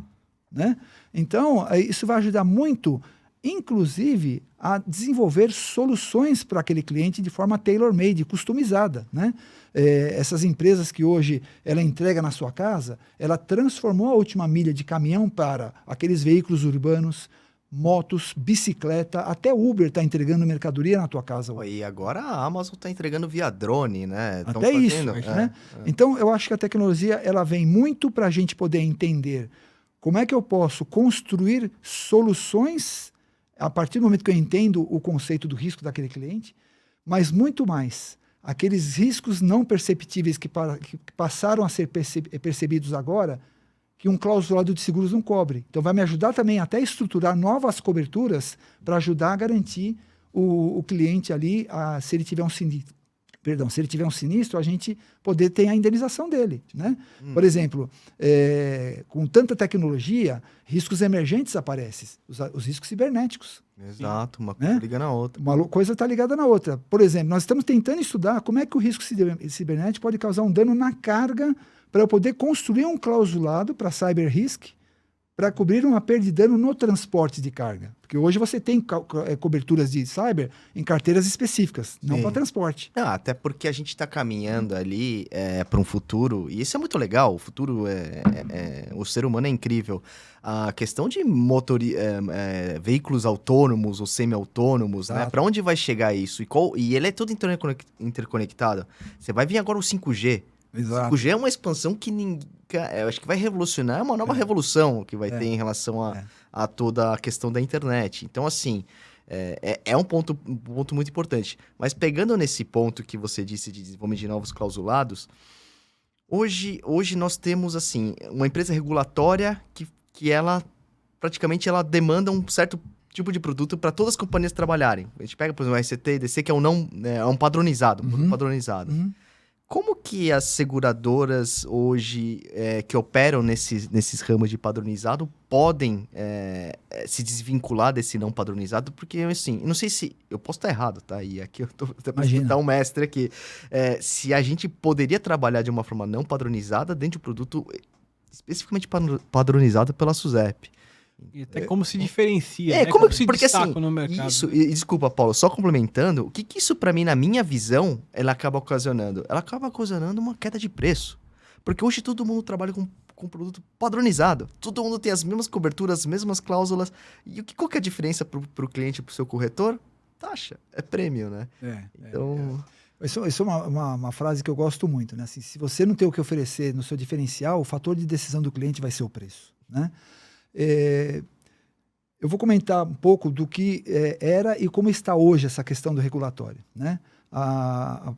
Né? Então, isso vai ajudar muito, inclusive, a desenvolver soluções para aquele cliente de forma tailor-made, customizada. Né? Essas empresas que hoje ela entrega na sua casa, ela transformou a última milha de caminhão para aqueles veículos urbanos, motos, bicicleta, até Uber está entregando mercadoria na tua casa. E agora a Amazon está entregando via drone, né? Até isso, né? Então, eu acho que a tecnologia ela vem muito para a gente poder entender como é que eu posso construir soluções a partir do momento que eu entendo o conceito do risco daquele cliente, mas muito mais, aqueles riscos não perceptíveis que passaram a ser percebidos agora, que um clausulado de seguros não cobre. Então, vai me ajudar também até a estruturar novas coberturas para ajudar a garantir o cliente ali, se ele tiver um sinistro. Perdão, se ele tiver um sinistro, a gente poder ter a indenização dele. Né? Por exemplo, com tanta tecnologia, riscos emergentes aparecem, os riscos cibernéticos. Exato, uma coisa liga na outra. Uma coisa está ligada na outra. Por exemplo, nós estamos tentando estudar como é que o risco cibernético pode causar um dano na carga para eu poder construir um clausulado para cyber risk para cobrir uma perda de dano no transporte de carga. Porque hoje você tem coberturas de cyber em carteiras específicas, não para transporte. Até porque a gente está caminhando ali para um futuro, e isso é muito legal, o futuro, o ser humano é incrível. A questão de veículos autônomos ou semi-autônomos, né? Para onde vai chegar isso? E ele é todo interconectado. Você vai vir agora o 5G. Exato. 5G é uma expansão que eu acho que vai revolucionar, é uma nova revolução que vai ter em relação a toda a questão da internet. Então, assim, é um ponto muito importante. Mas pegando nesse ponto que você disse de desenvolvimento de novos clausulados, hoje nós temos, assim, uma empresa regulatória que ela, praticamente, ela demanda um certo tipo de produto para todas as companhias trabalharem. A gente pega, por exemplo, o RCT e DC, que é um padronizado, um produto padronizado. Como que as seguradoras hoje que operam nesses ramos de padronizado podem se desvincular desse não padronizado? Porque, assim, eu não sei se... Eu posso estar errado, tá? E aqui eu tô até para escutar um mestre aqui. Se a gente poderia trabalhar de uma forma não padronizada dentro de um produto especificamente padronizado pela SUSEP. E até como se diferencia, né? Como se porque destaca assim, no mercado. isso, e desculpa, Paulo, só complementando, o que isso para mim, na minha visão, ela acaba ocasionando? Ela acaba ocasionando uma queda de preço. Porque hoje todo mundo trabalha com produto padronizado. Todo mundo tem as mesmas coberturas, as mesmas cláusulas. E qual que é a diferença pro cliente, pro seu corretor? Taxa, é prêmio, né? Então... Isso é uma frase que eu gosto muito, né? Assim, se você não tem o que oferecer no seu diferencial, o fator de decisão do cliente vai ser o preço, né? Eu vou comentar um pouco do que era e como está hoje essa questão do regulatório, né?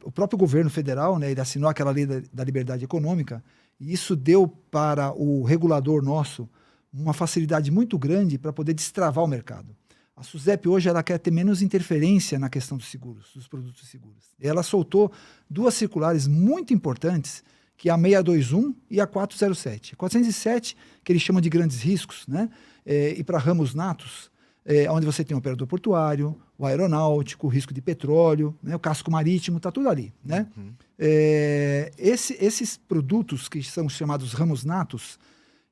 O próprio governo federal, né, ele assinou aquela lei da liberdade econômica e isso deu para o regulador nosso uma facilidade muito grande para poder destravar o mercado. A SUSEP hoje ela quer ter menos interferência na questão dos seguros, dos produtos seguros. Ela soltou 2 circulares muito importantes, que é a 621 e a 407. A 407, que ele chama de grandes riscos, né? E para ramos natos, onde você tem o operador portuário, o aeronáutico, o risco de petróleo, né? O casco marítimo, está tudo ali, né? Uhum. Esses produtos que são chamados ramos natos,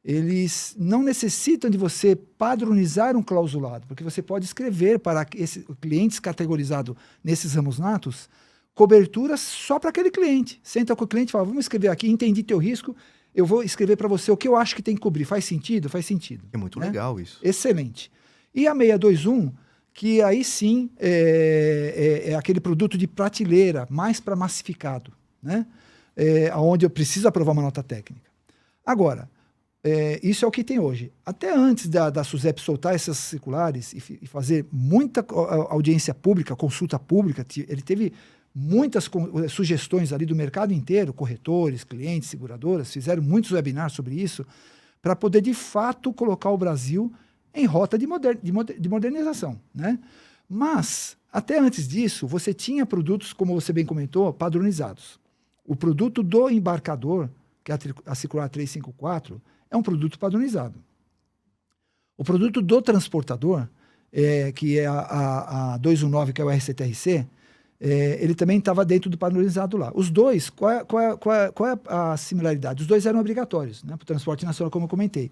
eles não necessitam de você padronizar um clausulado, porque você pode escrever para clientes categorizados nesses ramos natos coberturas só para aquele cliente. Senta com o cliente e fala, vamos escrever aqui, entendi teu risco, eu vou escrever para você o que eu acho que tem que cobrir. Faz sentido? Faz sentido. É muito né? legal isso. Excelente. E a 621, que aí sim é aquele produto de prateleira, mais para massificado, né? Onde eu preciso aprovar uma nota técnica. Agora, isso é o que tem hoje. Até antes da SUSEP soltar essas circulares e fazer muita audiência pública, consulta pública, ele teve muitas sugestões ali do mercado inteiro, corretores, clientes, seguradoras, fizeram muitos webinars sobre isso, para poder, de fato, colocar o Brasil em rota de modernização, né? Mas, até antes disso, você tinha produtos, como você bem comentou, padronizados. O produto do embarcador, que é a circular 354, é um produto padronizado. O produto do transportador, que é a 219, que é o RCTRC, ele também estava dentro do padronizado lá. Os dois, qual é a similaridade? Os dois eram obrigatórios, né, para o transporte nacional, como eu comentei.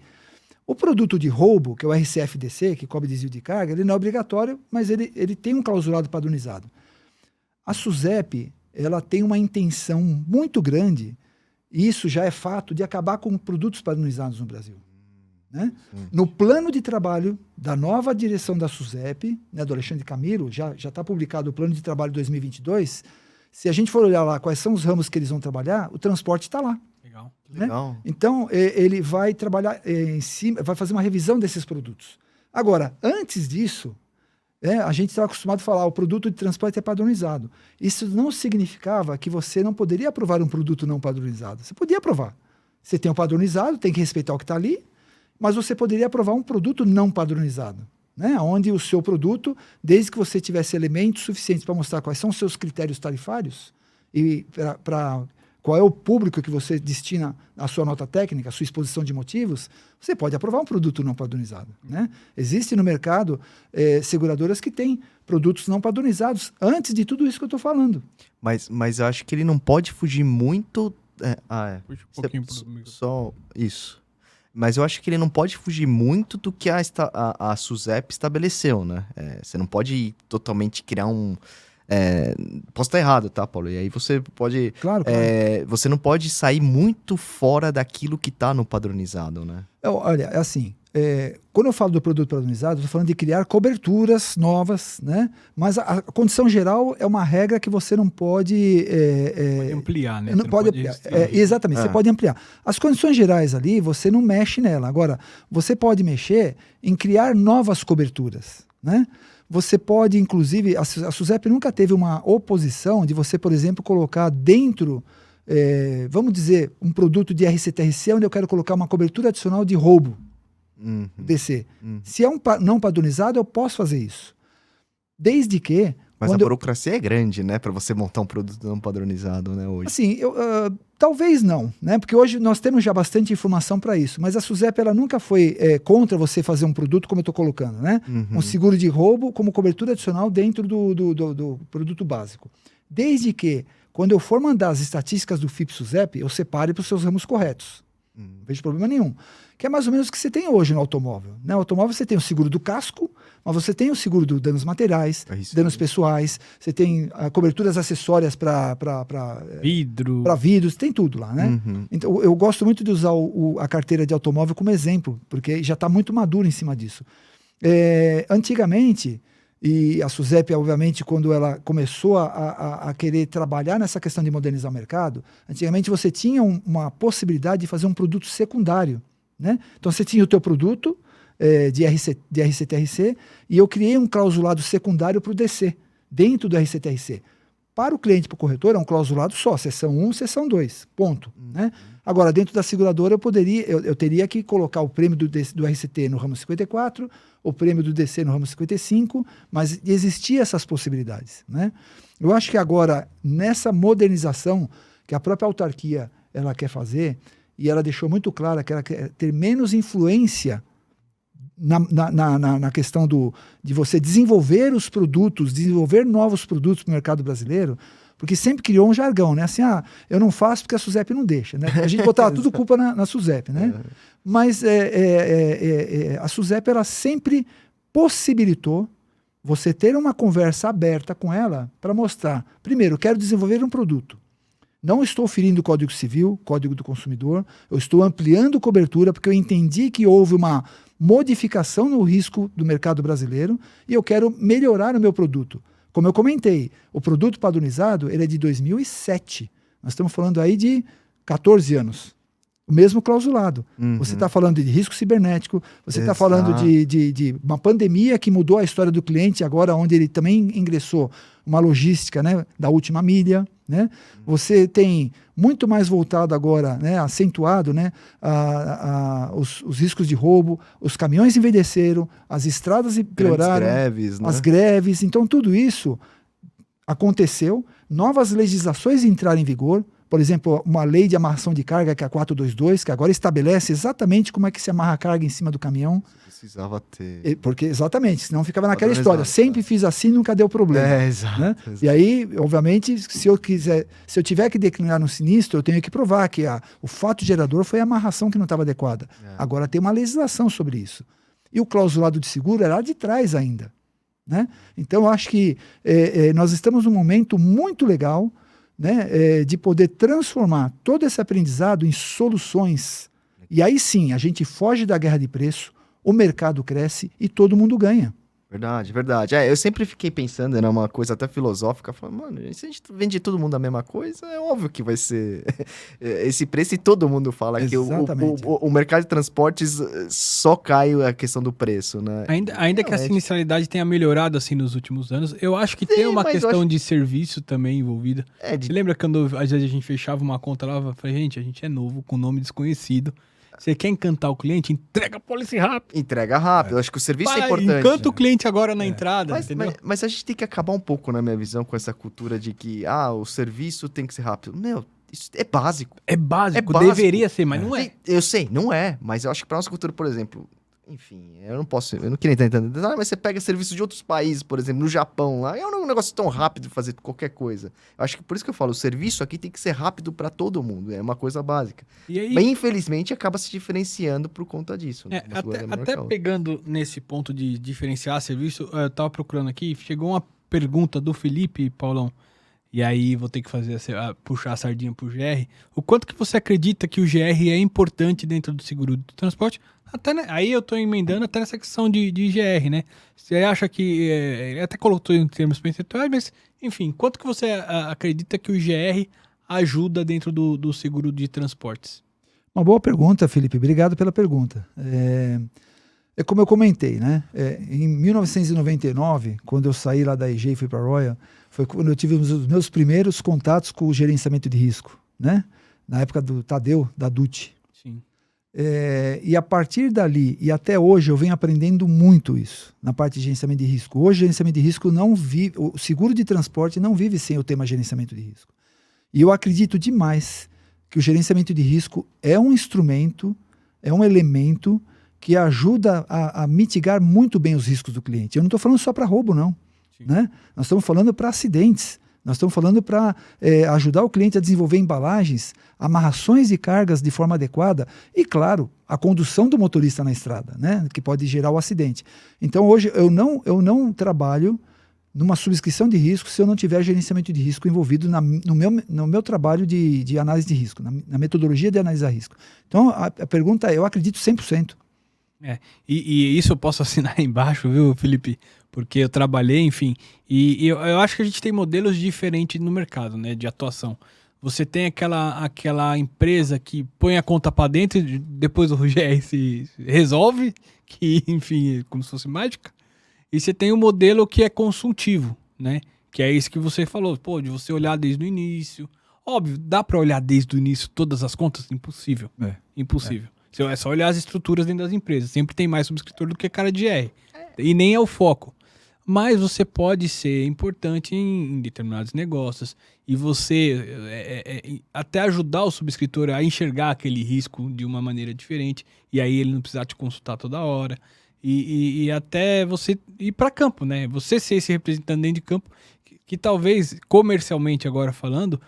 O produto de roubo, que é o RCFDC, que cobre desvio de carga, ele não é obrigatório, mas ele tem um clausulado padronizado. A SUSEP, ela tem uma intenção muito grande, e isso já é fato, de acabar com produtos padronizados no Brasil. Né? No plano de trabalho da nova direção da SUSEP, né, do Alexandre Camilo, já está publicado o plano de trabalho 2022. Se a gente for olhar lá quais são os ramos que eles vão trabalhar, o transporte está lá. Legal. Né? Legal. Então, ele vai trabalhar em cima, vai fazer uma revisão desses produtos. Agora, antes disso, a gente estava acostumado a falar o produto de transporte é padronizado. Isso não significava que você não poderia aprovar um produto não padronizado. Você podia aprovar. Você tem o padronizado, tem que respeitar o que está ali, mas você poderia aprovar um produto não padronizado, né? Onde o seu produto, desde que você tivesse elementos suficientes para mostrar quais são os seus critérios tarifários e qual é o público que você destina a sua nota técnica, a sua exposição de motivos, você pode aprovar um produto não padronizado, né? Existe no mercado seguradoras que têm produtos não padronizados antes de tudo isso que eu estou falando. Mas eu acho que ele não pode fugir muito... Puxa um pouquinho pro microfone. Só isso. Mas eu acho que ele não pode fugir muito do que a SUSEP estabeleceu, né? Você não pode totalmente criar um... posso estar errado, tá, Paulo? E aí você pode... Claro. Você não pode sair muito fora daquilo que está no padronizado, né? Olha, é assim... quando eu falo do produto padronizado, eu estou falando de criar coberturas novas, né? Mas a condição geral é uma regra que você não pode... pode ampliar, né? Não pode ampliar. Exatamente, você pode ampliar. As condições gerais ali, você não mexe nela. Agora, você pode mexer em criar novas coberturas, né? Você pode, inclusive... A SUSEP nunca teve uma oposição de você, por exemplo, colocar dentro... vamos dizer, um produto de RCTRC onde eu quero colocar uma cobertura adicional de roubo. DC. Se é não padronizado, eu posso fazer isso. Desde que Mas a burocracia é grande, né? Para você montar um produto não padronizado, né? Hoje. Assim, talvez não, né? Porque hoje nós temos já bastante informação para isso. Mas a SUSEP, ela nunca foi contra você fazer um produto como eu estou colocando, né? Um seguro de roubo como cobertura adicional dentro do produto básico. Desde que, quando eu for mandar as estatísticas do FIPE-SUSEP, eu separe para os seus ramos corretos. Não vejo problema nenhum. Que é mais ou menos o que você tem hoje no automóvel. No automóvel você tem o seguro do casco, mas você tem o seguro dos danos materiais, danos pessoais, você tem coberturas acessórias para vidros, tem tudo lá, né? Então, eu gosto muito de usar a carteira de automóvel como exemplo, porque já está muito maduro em cima disso. Antigamente, e a SUSEP, obviamente, quando ela começou a querer trabalhar nessa questão de modernizar o mercado, antigamente você tinha uma possibilidade de fazer um produto secundário, né? Então você tinha o teu produto de RCTRC e eu criei um clausulado secundário para o DC, dentro do RCTRC. Para o cliente, para o corretor, é um clausulado só, seção 1, seção 2, ponto. Né? Agora, dentro da seguradora, eu teria que colocar o prêmio do RCT no ramo 54, o prêmio do DC no ramo 55, mas existiam essas possibilidades. Né? Eu acho que agora, nessa modernização que a própria autarquia ela quer fazer, e ela deixou muito clara que ela quer ter menos influência na questão de você desenvolver os produtos, desenvolver novos produtos para o mercado brasileiro, porque sempre criou um jargão, né? Assim, eu não faço porque a SUSEP não deixa, né? A gente botava tudo culpa na SUSEP, né? Mas a SUSEP, ela sempre possibilitou você ter uma conversa aberta com ela para mostrar, primeiro, eu quero desenvolver um produto. Não estou ferindo o Código Civil, Código do Consumidor, eu estou ampliando cobertura porque eu entendi que houve uma modificação no risco do mercado brasileiro e eu quero melhorar o meu produto. Como eu comentei, o produto padronizado ele é de 2007. Nós estamos falando aí de 14 anos. O mesmo clausulado. Você está falando de risco cibernético, você está falando de uma pandemia que mudou a história do cliente agora, onde ele também ingressou uma logística, né, da última milha. Né? Você tem muito mais voltado agora, né, acentuado, né, os riscos de roubo, os caminhões envelheceram, as estradas pioraram, as greves, então tudo isso aconteceu, novas legislações entraram em vigor, por exemplo, uma lei de amarração de carga, que é a 422, que agora estabelece exatamente como é que se amarra a carga em cima do caminhão. Precisava ter. Porque, exatamente, senão ficava naquela história. Sempre fiz assim, nunca deu problema. Exato, né? exato. E aí, obviamente, se eu tiver que declinar no sinistro, eu tenho que provar que o fato gerador foi a amarração que não estava adequada. Agora tem uma legislação sobre isso. E o clausulado de seguro era lá de trás ainda. Né? Então, eu acho que nós estamos num momento muito legal, né, de poder transformar todo esse aprendizado em soluções. E aí sim, a gente foge da guerra de preço, o mercado cresce e todo mundo ganha. Verdade, verdade. Eu sempre fiquei pensando, era uma coisa até filosófica, falando, mano, se a gente vende todo mundo a mesma coisa, é óbvio que vai ser esse preço e todo mundo fala Exatamente. que o mercado de transportes só cai a questão do preço, né? Ainda que a sinistralidade tenha melhorado assim nos últimos anos, eu acho que tem uma questão de serviço também envolvida. Você lembra quando às vezes a gente fechava uma conta lá e falava, gente, a gente é novo, com nome desconhecido. Você quer encantar o cliente? Entrega a policy rápido. Entrega rápido. Eu acho que o serviço é importante. Encanta o cliente agora na entrada, entendeu? Mas a gente tem que acabar um pouco, na minha visão, com essa cultura de que o serviço tem que ser rápido. Meu, isso é básico. É básico, deveria ser, mas não é. Eu sei, não é. Mas eu acho que para nossa cultura, por exemplo... Enfim, eu não queria entrar em detalhe, mas você pega serviços de outros países, por exemplo, no Japão, lá, é um negócio tão rápido de fazer qualquer coisa. Eu acho que por isso que eu falo, o serviço aqui tem que ser rápido para todo mundo, é uma coisa básica. E aí, mas infelizmente acaba se diferenciando por conta disso. Né? Até pegando nesse ponto de diferenciar serviço, eu tava procurando aqui, chegou uma pergunta do Felipe, Paulão, e aí vou ter que puxar a sardinha pro GR. O quanto que você acredita que o GR é importante dentro do seguro do transporte? Aí eu tô emendando até nessa questão de GR, né? Você acha que... até colocou em termos percentuais, mas, enfim, quanto que você acredita que o GR ajuda dentro do seguro de transportes? Uma boa pergunta, Felipe. Obrigado pela pergunta. É como eu comentei, né? Em 1999, quando eu saí lá da EG e fui para a Royal, foi quando eu tive os meus primeiros contatos com o gerenciamento de risco, né? Na época do Tadeu, da DUT. Sim. E a partir dali, e até hoje, eu venho aprendendo muito isso, na parte de gerenciamento de risco. Hoje, o gerenciamento de risco não vive, o seguro de transporte não vive sem o tema gerenciamento de risco. E eu acredito demais que o gerenciamento de risco é um instrumento, é um elemento que ajuda a mitigar muito bem os riscos do cliente. Eu não estou falando só para roubo, não. Né? Nós estamos falando para acidentes, nós estamos falando para ajudar o cliente a desenvolver embalagens, amarrações de cargas de forma adequada e, claro, a condução do motorista na estrada, né? Que pode gerar o acidente. Então, hoje, eu não trabalho numa subscrição de risco se eu não tiver gerenciamento de risco envolvido no meu trabalho de análise de risco, na metodologia de analisar risco. Então, a pergunta é, eu acredito 100%. E isso eu posso assinar embaixo, viu, Felipe? Porque eu trabalhei, enfim, e eu acho que a gente tem modelos diferentes no mercado, né, de atuação. Você tem aquela empresa que põe a conta para dentro e depois o GR se resolve, que, enfim, é como se fosse mágica. E você tem o modelo que é consultivo, né, que é isso que você falou, pô, de você olhar desde o início. Óbvio, dá para olhar desde o início todas as contas? Impossível. Impossível. É só olhar as estruturas dentro das empresas. Sempre tem mais subscritor do que cara de R. E nem é o foco. Mas você pode ser importante em determinados negócios e você até ajudar o subscritor a enxergar aquele risco de uma maneira diferente e aí ele não precisar te consultar toda hora e até você ir para campo, né? Você ser esse representante dentro de campo que talvez, comercialmente agora falando,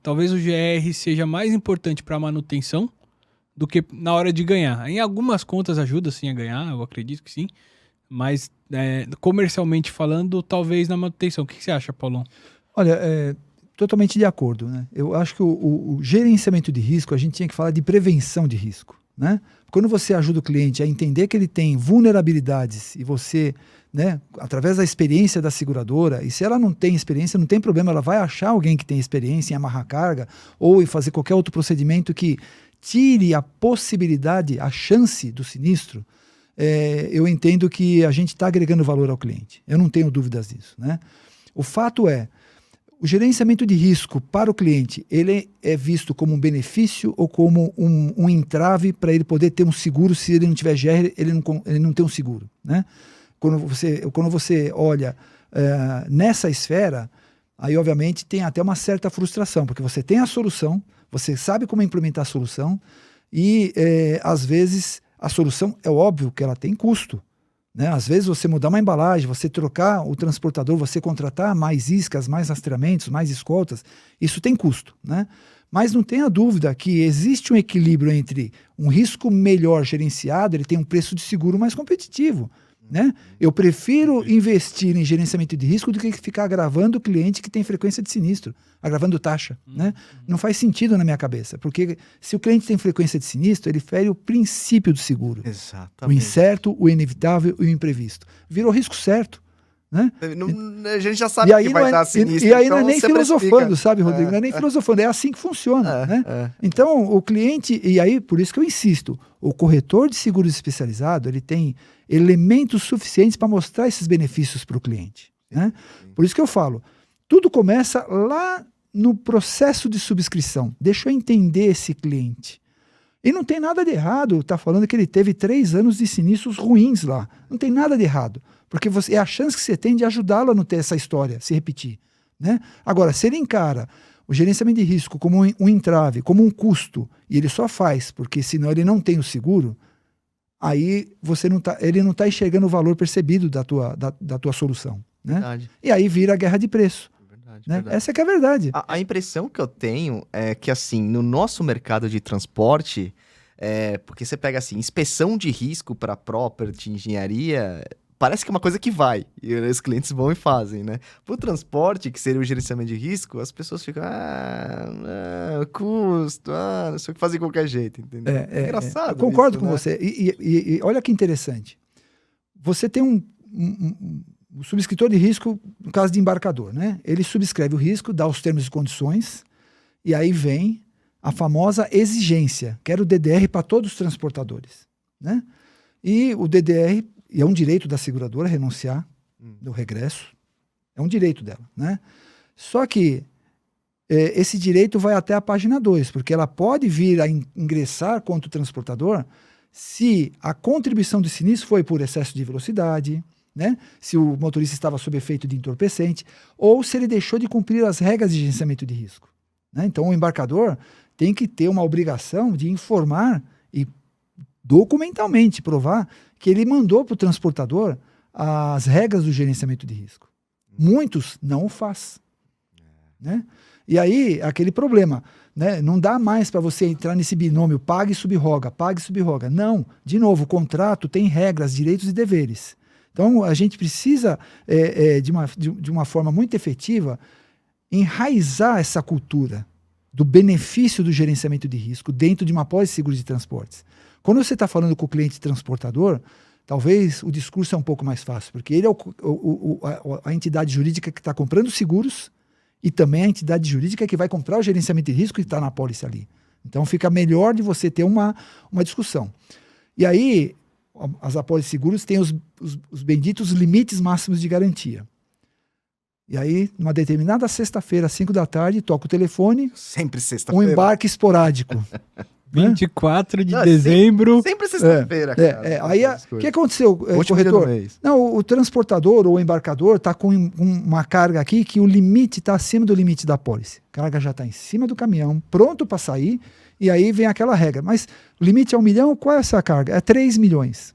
talvez o GR seja mais importante para a manutenção do que na hora de ganhar. Em algumas contas ajuda sim a ganhar, eu acredito que sim. Mas, comercialmente falando, talvez na manutenção. O que você acha, Paulão? Olha, totalmente de acordo, né? Eu acho que o gerenciamento de risco, a gente tinha que falar de prevenção de risco, né? Quando você ajuda o cliente a entender que ele tem vulnerabilidades e você, né, através da experiência da seguradora, e se ela não tem experiência, não tem problema, ela vai achar alguém que tem experiência em amarrar carga ou em fazer qualquer outro procedimento que tire a possibilidade, a chance do sinistro. Eu entendo que a gente está agregando valor ao cliente. Eu não tenho dúvidas disso, né? O fato é, o gerenciamento de risco para o cliente, ele é visto como um benefício ou como um entrave para ele poder ter um seguro? Se ele não tiver GR, ele não tem um seguro, né? Quando você olha nessa esfera, aí obviamente tem até uma certa frustração, porque você tem a solução, você sabe como implementar a solução e às vezes a solução é óbvio que ela tem custo, né? Às vezes você mudar uma embalagem, você trocar o transportador, você contratar mais iscas, mais rastreamentos, mais escoltas, isso tem custo, né? Mas não tenha dúvida que existe um equilíbrio entre um risco melhor gerenciado, ele tem um preço de seguro mais competitivo, né? Eu prefiro investir em gerenciamento de risco do que ficar agravando o cliente que tem frequência de sinistro, agravando taxa, né? Não faz sentido na minha cabeça, porque se o cliente tem frequência de sinistro, ele fere o princípio do seguro. Exatamente. O incerto, o inevitável e o imprevisto. Virou risco certo, né? A gente já sabe que vai dar sinistro. E aí então não é nem filosofando, sabe, Rodrigo? Não é nem filosofando, é assim que funciona, né? Então, o cliente, e aí por isso que eu insisto, o corretor de seguros especializado, ele tem elementos suficientes para mostrar esses benefícios para o cliente, né? Por isso que eu falo, tudo começa lá no processo de subscrição. Deixa eu entender esse cliente. E não tem nada de errado, tá falando que ele teve 3 anos de sinistros ruins lá. Não tem nada de errado, porque é a chance que você tem de ajudá-lo a não ter essa história, se repetir, né? Agora, se ele encara o gerenciamento de risco como um entrave, como um custo, e ele só faz porque senão ele não tem o seguro, aí ele não está enxergando o valor percebido da tua solução, né? Verdade. E aí vira a guerra de preço. Né? Verdade. Essa que é a verdade. A impressão que eu tenho é que, assim, no nosso mercado de transporte, porque você pega, assim, inspeção de risco para property, engenharia, parece que é uma coisa que vai, e os clientes vão e fazem, né? Para o transporte, que seria o gerenciamento de risco, as pessoas ficam, custo, não sei o que fazer de qualquer jeito, entendeu? Engraçado. Eu concordo isso, com né? você. E olha que interessante. Você tem um subscritor de risco, no caso de embarcador, né? Ele subscreve o risco, dá os termos e condições, e aí vem a famosa exigência, que era o DDR para todos os transportadores, né? E o DDR, e é um direito da seguradora renunciar do regresso, é um direito dela, né? Só que esse direito vai até a página 2, porque ela pode vir a ingressar contra o transportador se a contribuição do sinistro foi por excesso de velocidade, né? Se o motorista estava sob efeito de entorpecente, ou se ele deixou de cumprir as regras de gerenciamento de risco, né? Então, o embarcador tem que ter uma obrigação de informar e documentalmente provar que ele mandou para o transportador as regras do gerenciamento de risco. Muitos não o faz, né? E aí, aquele problema, né? Não dá mais para você entrar nesse binômio pague e subroga, pague e subroga. Não, de novo, o contrato tem regras, direitos e deveres. Então, a gente precisa, de uma forma muito efetiva, enraizar essa cultura do benefício do gerenciamento de risco dentro de uma apólice de seguros de transportes. Quando você está falando com o cliente transportador, talvez o discurso é um pouco mais fácil, porque ele é a entidade jurídica que está comprando seguros e também a entidade jurídica que vai comprar o gerenciamento de risco que está na apólice ali. Então, fica melhor de você ter uma discussão. E aí, as apólices de seguros têm os benditos limites máximos de garantia. E aí, numa determinada sexta-feira, às 5 da tarde, toca o telefone. Sempre sexta-feira. Um embarque esporádico. 24 de dezembro. Sempre sexta-feira, cara. Aí, o que aconteceu, corretor? Não, o transportador ou o embarcador está com uma carga aqui que o limite está acima do limite da apólice. A carga já está em cima do caminhão, pronto para sair, e aí vem aquela regra. Mas o limite é 1 milhão, qual é essa carga? É 3 milhões.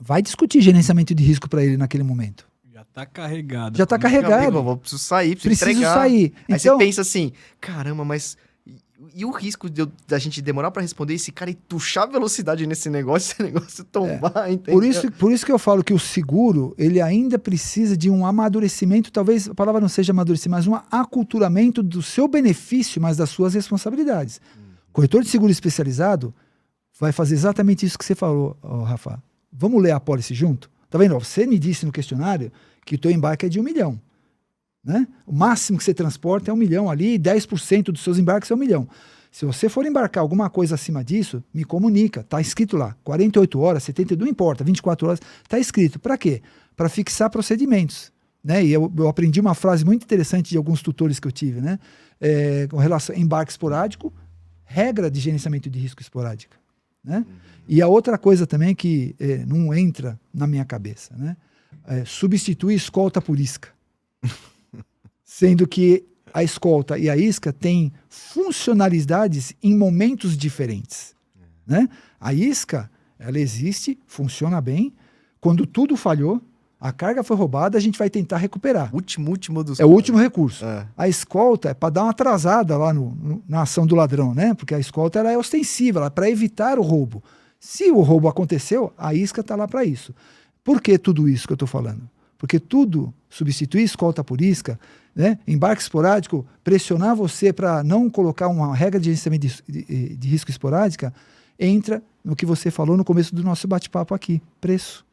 Vai discutir gerenciamento de risco para ele naquele momento. Já está carregado. Já está carregado. Eu preciso sair, preciso entregar. Sair. Aí então, você pensa assim, caramba, mas... E o risco da gente demorar para responder esse cara e tuchar a velocidade nesse negócio tombar, entendeu? Por isso que eu falo que o seguro, ele ainda precisa de um amadurecimento, talvez a palavra não seja amadurecimento, mas um aculturamento do seu benefício, mas das suas responsabilidades. Corretor de seguro especializado vai fazer exatamente isso que você falou, Rafa. Vamos ler a apólice junto? Tá vendo? Você me disse no questionário que o teu embarque é de 1 milhão. Né? O máximo que você transporta é 1 milhão ali, e 10% dos seus embarques é 1 milhão. Se você for embarcar alguma coisa acima disso, me comunica. Está escrito lá, 48 horas, 72, não importa, 24 horas, está escrito. Para quê? Para fixar procedimentos. Né? E eu aprendi uma frase muito interessante de alguns tutores que eu tive, né? Com relação a embarque esporádico, regra de gerenciamento de risco esporádica. Né? E a outra coisa também que não entra na minha cabeça, né? Substituir escolta por isca. Sendo que a escolta e a isca têm funcionalidades em momentos diferentes. Né? A isca, ela existe, funciona bem. Quando tudo falhou, a carga foi roubada, a gente vai tentar recuperar. Último dos... É o último recurso. A escolta é para dar uma atrasada lá na ação do ladrão, né? Porque a escolta ela é ostensiva, ela é para evitar o roubo. Se o roubo aconteceu, a isca está lá para isso. Por que tudo isso que eu estou falando? Porque tudo, substituir escolta por isca, né? Embarque esporádico, pressionar você para não colocar uma regra de gerenciamento de risco esporádica, entra no que você falou no começo do nosso bate-papo aqui, preço.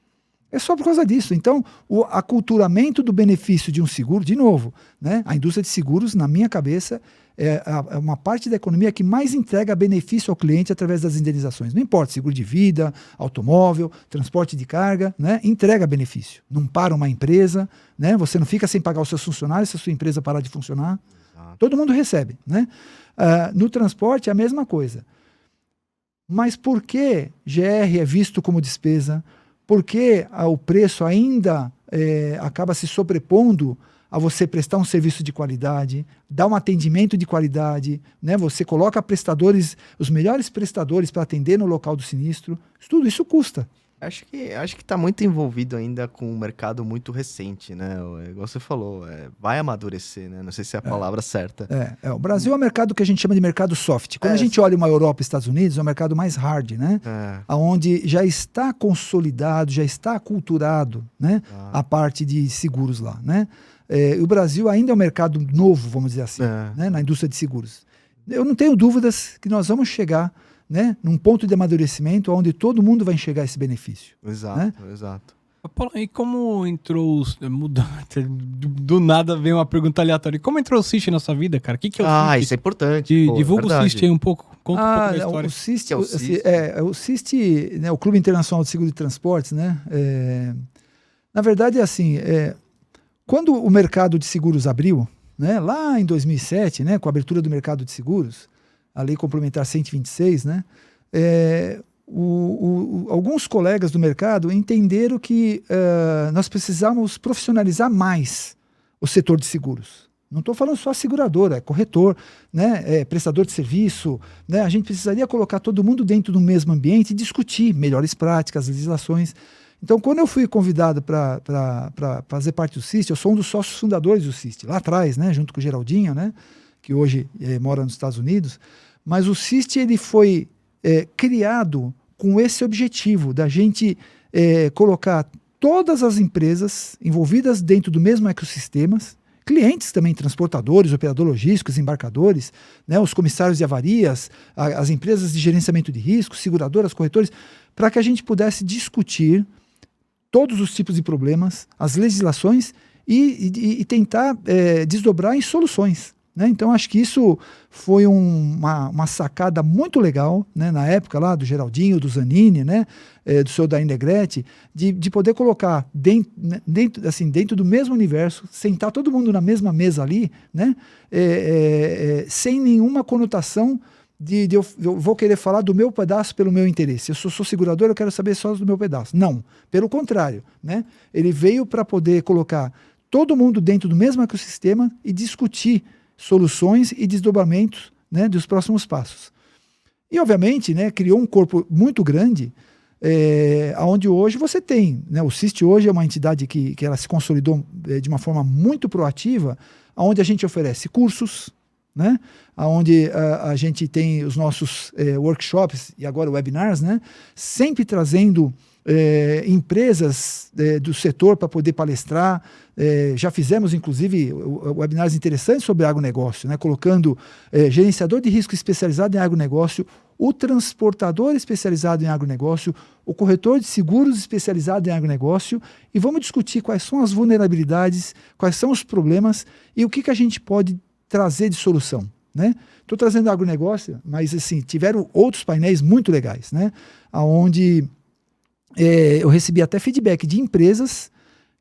É só por causa disso. Então, o aculturamento do benefício de um seguro, de novo, né? A indústria de seguros, na minha cabeça, é uma parte da economia que mais entrega benefício ao cliente através das indenizações. Não importa, seguro de vida, automóvel, transporte de carga, né? Entrega benefício. Não para uma empresa, né? Você não fica sem pagar os seus funcionários se a sua empresa parar de funcionar. Exato. Todo mundo recebe, né? No transporte é a mesma coisa. Mas por que GR é visto como despesa? Por que o preço ainda acaba se sobrepondo a você prestar um serviço de qualidade, dar um atendimento de qualidade, né? Você coloca prestadores, os melhores prestadores para atender no local do sinistro, tudo isso custa. Acho que está muito envolvido ainda com um mercado muito recente, né? Igual você falou, vai amadurecer, né? Não sei se é a palavra certa. O Brasil é um mercado que a gente chama de mercado soft. Quando a gente olha uma Europa e Estados Unidos, é um mercado mais hard, né? Onde já está consolidado, já está aculturado, né? A parte de seguros lá, né? O Brasil ainda é um mercado novo, vamos dizer assim, né? Na indústria de seguros. Eu não tenho dúvidas que nós vamos chegar, né, num ponto de amadurecimento onde todo mundo vai enxergar esse benefício. Exato, né? Exato. Paulo, e como entrou do nada veio uma pergunta aleatória. Como entrou o Cist na sua vida, cara? O que é o Cist? Isso é importante. Divulga o Cist aí um pouco. Conta um pouco da história. O Cist, né, o Clube Internacional de Seguro de Transportes, né? Na verdade é assim, quando o mercado de seguros abriu, né, lá em 2007, né, com a abertura do mercado de seguros, a Lei Complementar 126, né, alguns colegas do mercado entenderam que nós precisamos profissionalizar mais o setor de seguros. Não estou falando só seguradora, é corretor, né, é prestador de serviço, né, a gente precisaria colocar todo mundo dentro do mesmo ambiente e discutir melhores práticas, legislações. Então, quando eu fui convidado para fazer parte do CIST, eu sou um dos sócios fundadores do CIST, lá atrás, né, junto com o Geraldinho, né, que hoje mora nos Estados Unidos, mas o CIST ele foi criado com esse objetivo da gente colocar todas as empresas envolvidas dentro do mesmo ecossistema, clientes também, transportadores, operadores logísticos, embarcadores, né, os comissários de avarias, as empresas de gerenciamento de risco, seguradoras, corretores, para que a gente pudesse discutir todos os tipos de problemas, as legislações e tentar desdobrar em soluções. Né? Então, acho que isso foi uma sacada muito legal, né? Na época lá do Geraldinho, do Zanini, né? Do seu Dain Negrete, de poder colocar dentro do mesmo universo, sentar todo mundo na mesma mesa ali, né? Sem nenhuma conotação de eu vou querer falar do meu pedaço pelo meu interesse. Eu sou segurador, eu quero saber só do meu pedaço. Não, pelo contrário. Né? Ele veio para poder colocar todo mundo dentro do mesmo ecossistema e discutir soluções e desdobramentos, né, dos próximos passos. E, obviamente, né, criou um corpo muito grande, onde hoje você tem, né, o CIST hoje é uma entidade que ela se consolidou de uma forma muito proativa, onde a gente oferece cursos, né, onde a gente tem os nossos workshops e agora webinars, né, sempre trazendo empresas do setor para poder palestrar. Já fizemos, inclusive, webinars interessantes sobre agronegócio, né? Colocando gerenciador de risco especializado em agronegócio, o transportador especializado em agronegócio, o corretor de seguros especializado em agronegócio, e vamos discutir quais são as vulnerabilidades, quais são os problemas e o que a gente pode trazer de solução. Estou trazendo agronegócio, mas assim, tiveram outros painéis muito legais, né? Onde eu recebi até feedback de empresas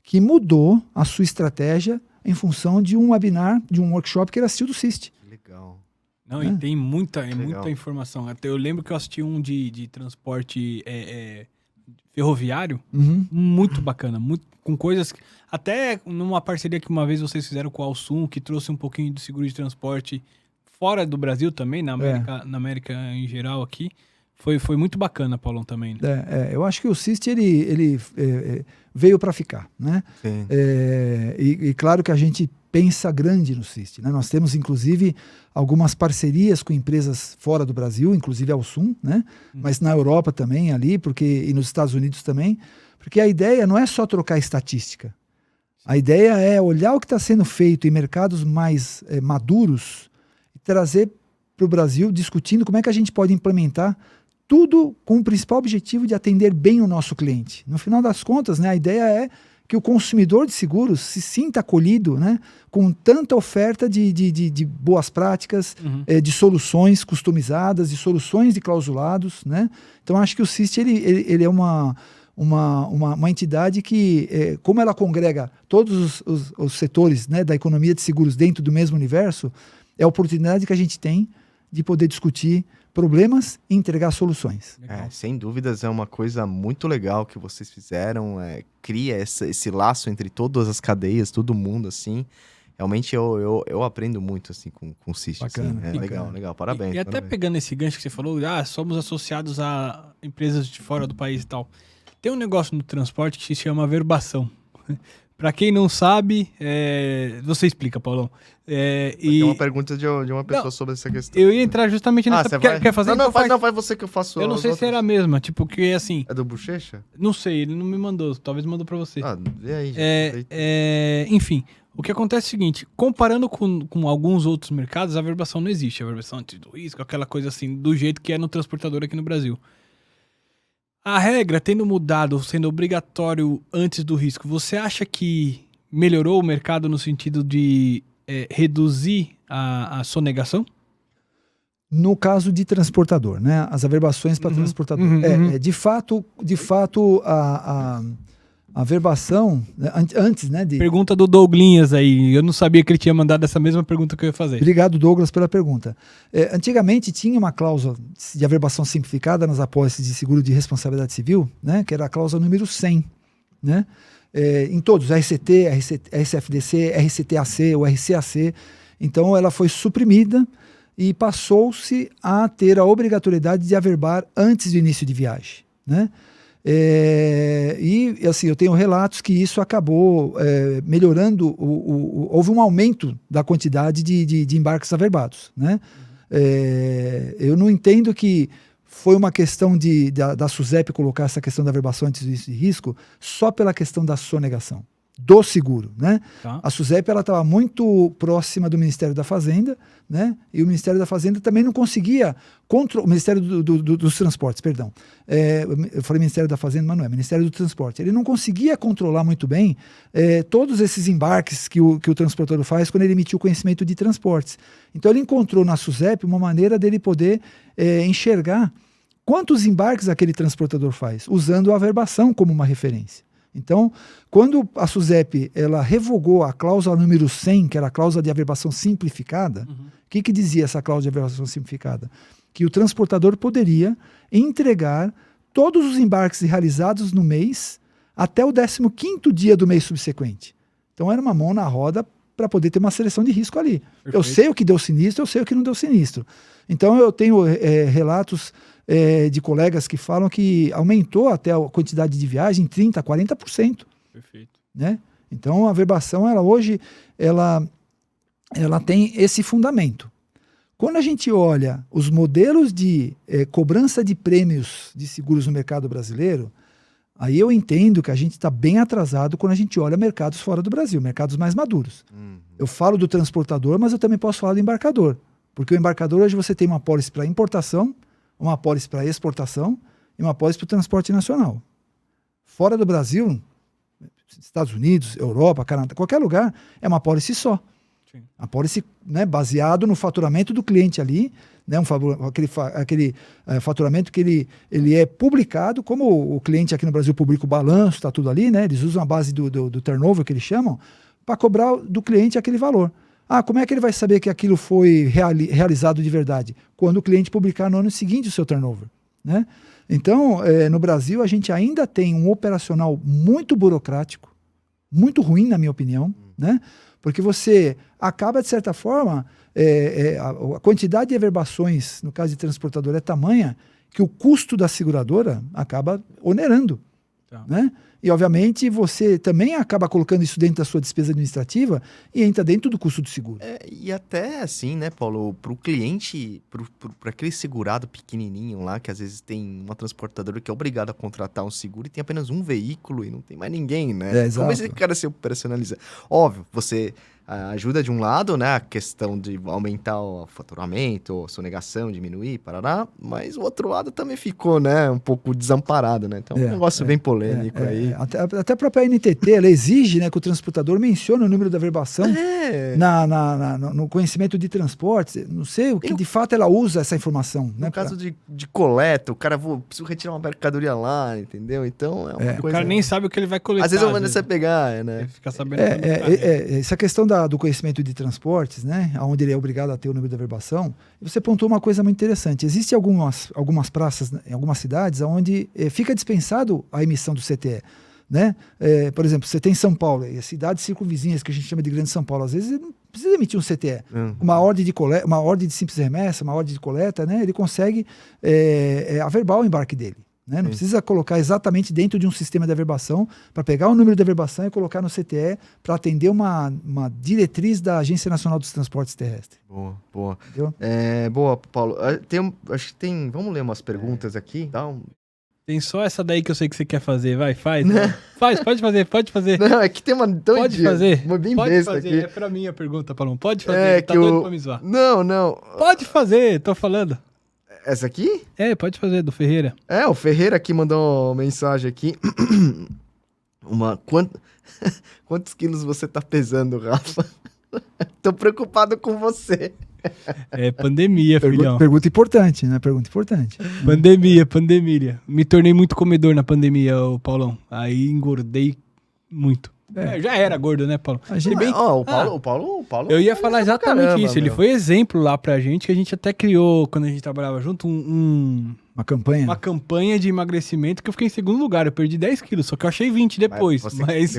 que mudou a sua estratégia em função de um webinar, de um workshop que ele assistiu do CIST. Legal. Não, e tem muita informação. Até eu lembro que eu assisti um de transporte ferroviário, muito bacana, com coisas... Até numa parceria que uma vez vocês fizeram com a Alsum, que trouxe um pouquinho de seguro de transporte fora do Brasil também, na América em geral aqui. Foi muito bacana, Paulão, também. Né? Eu acho que o CIST ele veio para ficar. Né? E claro que a gente pensa grande no CIST. Né? Nós temos, inclusive, algumas parcerias com empresas fora do Brasil, inclusive a Alsum, né? Mas na Europa também, ali, e nos Estados Unidos também, porque a ideia não é só trocar estatística. A ideia é olhar o que está sendo feito em mercados mais maduros e trazer para o Brasil, discutindo como é que a gente pode implementar tudo com o principal objetivo de atender bem o nosso cliente. No final das contas, né, a ideia é que o consumidor de seguros se sinta acolhido, né, com tanta oferta de boas práticas, de soluções customizadas, de soluções de clausulados. Né? Então, acho que o CIST ele é uma entidade que, como ela congrega todos os setores, né, da economia de seguros dentro do mesmo universo, é a oportunidade que a gente tem de poder discutir problemas e entregar soluções. Sem dúvidas, é uma coisa muito legal que vocês fizeram, cria esse laço entre todas as cadeias, todo mundo, assim. Realmente eu aprendo muito assim com o CIST. Bacana, assim. Legal, parabéns. E até pegando esse gancho que você falou, somos associados a empresas de fora do país e tal. Tem um negócio no transporte que se chama verbação. Para quem não sabe, você explica, Paulão. Tem uma pergunta de uma pessoa sobre essa questão. Eu ia entrar justamente nessa... Você vai? Quer fazer? Não, faz você que eu faço. Eu não sei se era a mesma, tipo, que assim... É do Bochecha? Não sei, ele não me mandou, talvez mandou para você. Vê aí. Enfim, o que acontece é o seguinte, comparando com alguns outros mercados, a verbação não existe. A verbação antes do risco, aquela coisa assim, do jeito que é no transportador aqui no Brasil. A regra tendo mudado, sendo obrigatório antes do risco, você acha que melhorou o mercado no sentido de reduzir a sonegação? No caso de transportador, né? As averbações para transportador. De fato A verbação, antes, né? Pergunta do Douglinhas aí. Eu não sabia que ele tinha mandado essa mesma pergunta que eu ia fazer. Obrigado, Douglas, pela pergunta. Antigamente tinha uma cláusula de averbação simplificada nas apólices de seguro de responsabilidade civil, né? Que era a cláusula número 100, né? Em todos, RCT, RCFDC, RCTAC, o RCAC. Então ela foi suprimida e passou-se a ter a obrigatoriedade de averbar antes do início de viagem, né? E assim, eu tenho relatos que isso acabou melhorando, houve um aumento da quantidade de embarques averbados, né? Eu não entendo que foi uma questão da SUSEP colocar essa questão da averbação antes do início de risco só pela questão da sonegação do seguro, né? Tá. A SUSEP ela estava muito próxima do Ministério da Fazenda, né? E o Ministério da Fazenda também não conseguia o Ministério dos Transportes, perdão. Eu falei Ministério da Fazenda, mas não é Ministério do Transporte. Ele não conseguia controlar muito bem todos esses embarques que o transportador faz quando ele emitiu o conhecimento de transportes. Então ele encontrou na SUSEP uma maneira dele poder enxergar quantos embarques aquele transportador faz, usando a averbação como uma referência. Então, quando a SUSEP ela revogou a cláusula número 100, que era a cláusula de averbação simplificada, o que dizia essa cláusula de averbação simplificada? Que o transportador poderia entregar todos os embarques realizados no mês até o 15º dia do mês subsequente. Então, era uma mão na roda para poder ter uma seleção de risco ali. Perfeito. Eu sei o que deu sinistro, eu sei o que não deu sinistro. Então, eu tenho relatos de colegas que falam que aumentou até a quantidade de viagem 30%, 40%. Perfeito. Né? Então, a averbação, hoje, ela tem esse fundamento. Quando a gente olha os modelos de cobrança de prêmios de seguros no mercado brasileiro, aí eu entendo que a gente está bem atrasado quando a gente olha mercados fora do Brasil, mercados mais maduros. Eu falo do transportador, mas eu também posso falar do embarcador. Porque o embarcador, hoje você tem uma apólice para importação, uma apólice para exportação e uma apólice para o transporte nacional. Fora do Brasil, Estados Unidos, Europa, Canadá, qualquer lugar, é uma apólice só. Sim. A apólice, né, baseado no faturamento do cliente ali, né, aquele faturamento que ele é publicado, como o cliente aqui no Brasil publica o balanço, está tudo ali, né, eles usam a base do turnover, que eles chamam, para cobrar do cliente aquele valor. Como é que ele vai saber que aquilo foi realizado de verdade? Quando o cliente publicar no ano seguinte o seu turnover, né? Então, no Brasil, a gente ainda tem um operacional muito burocrático, muito ruim, na minha opinião, né? Porque você acaba, de certa forma, a quantidade de averbações, no caso de transportador, é tamanha que o custo da seguradora acaba onerando, né? E, obviamente, você também acaba colocando isso dentro da sua despesa administrativa e entra dentro do custo do seguro. E até assim, né, Paulo, para o cliente, para aquele segurado pequenininho lá, que às vezes tem uma transportadora que é obrigado a contratar um seguro e tem apenas um veículo e não tem mais ninguém, né? Como esse cara se operacionaliza? Óbvio, você ajuda de um lado, né, a questão de aumentar o faturamento, sonegação, diminuir, parará, mas o outro lado também ficou, né, um pouco desamparado, né? Então é um negócio bem polêmico aí. Até a própria NTT, ela exige, né, que o transportador mencione o número da averbação no conhecimento de transportes. Não sei o que de fato ela usa essa informação. No caso de coleta, o cara, preciso retirar uma mercadoria lá, entendeu? Então é uma coisa... O cara nem sabe o que ele vai coletar. Às vezes eu mando você pegar, né? Ele fica sabendo. Essa questão do conhecimento de transportes, né, onde ele é obrigado a ter o número de averbação, você pontuou uma coisa muito interessante. Existem algumas praças em algumas cidades onde fica dispensado a emissão do CTE. Né? Por exemplo, você tem São Paulo, e as cidades circunvizinhas, que a gente chama de Grande São Paulo, às vezes ele não precisa emitir um CTE. Uma ordem de simples remessa, uma ordem de coleta, né? Ele consegue averbar o embarque dele. Né? Não precisa colocar exatamente dentro de um sistema de averbação para pegar o número de averbação e colocar no CTE para atender uma diretriz da Agência Nacional dos Transportes Terrestres. Boa. Boa, Paulo. Acho que tem... Vamos ler umas perguntas aqui. Tem só essa daí que eu sei que você quer fazer. Vai, faz. Faz, pode fazer. Não, é que tem uma... Pode fazer. Uma bem pode besta fazer. aqui. É pra mim a pergunta, Paulão. Pode fazer. Tá doido pra me zoar. Não. Pode fazer, tô falando. Essa aqui? Pode fazer, do Ferreira. O Ferreira aqui mandou uma mensagem aqui. Quantos quilos você tá pesando, Rafa? Tô preocupado com você. Pandemia, filhão. Pergunta importante, né? Pergunta importante. Pandemia. Me tornei muito comedor na pandemia, Paulão. Aí engordei Muito. Já era gordo, né, Paulo? A gente- O Paulo. Eu ia falar exatamente caramba, isso. Ele meu. foi exemplo lá pra gente, que a gente até criou, quando a gente trabalhava junto, Uma campanha. uma campanha de emagrecimento que eu fiquei em segundo lugar. Eu perdi 10 quilos, só que eu achei 20 depois.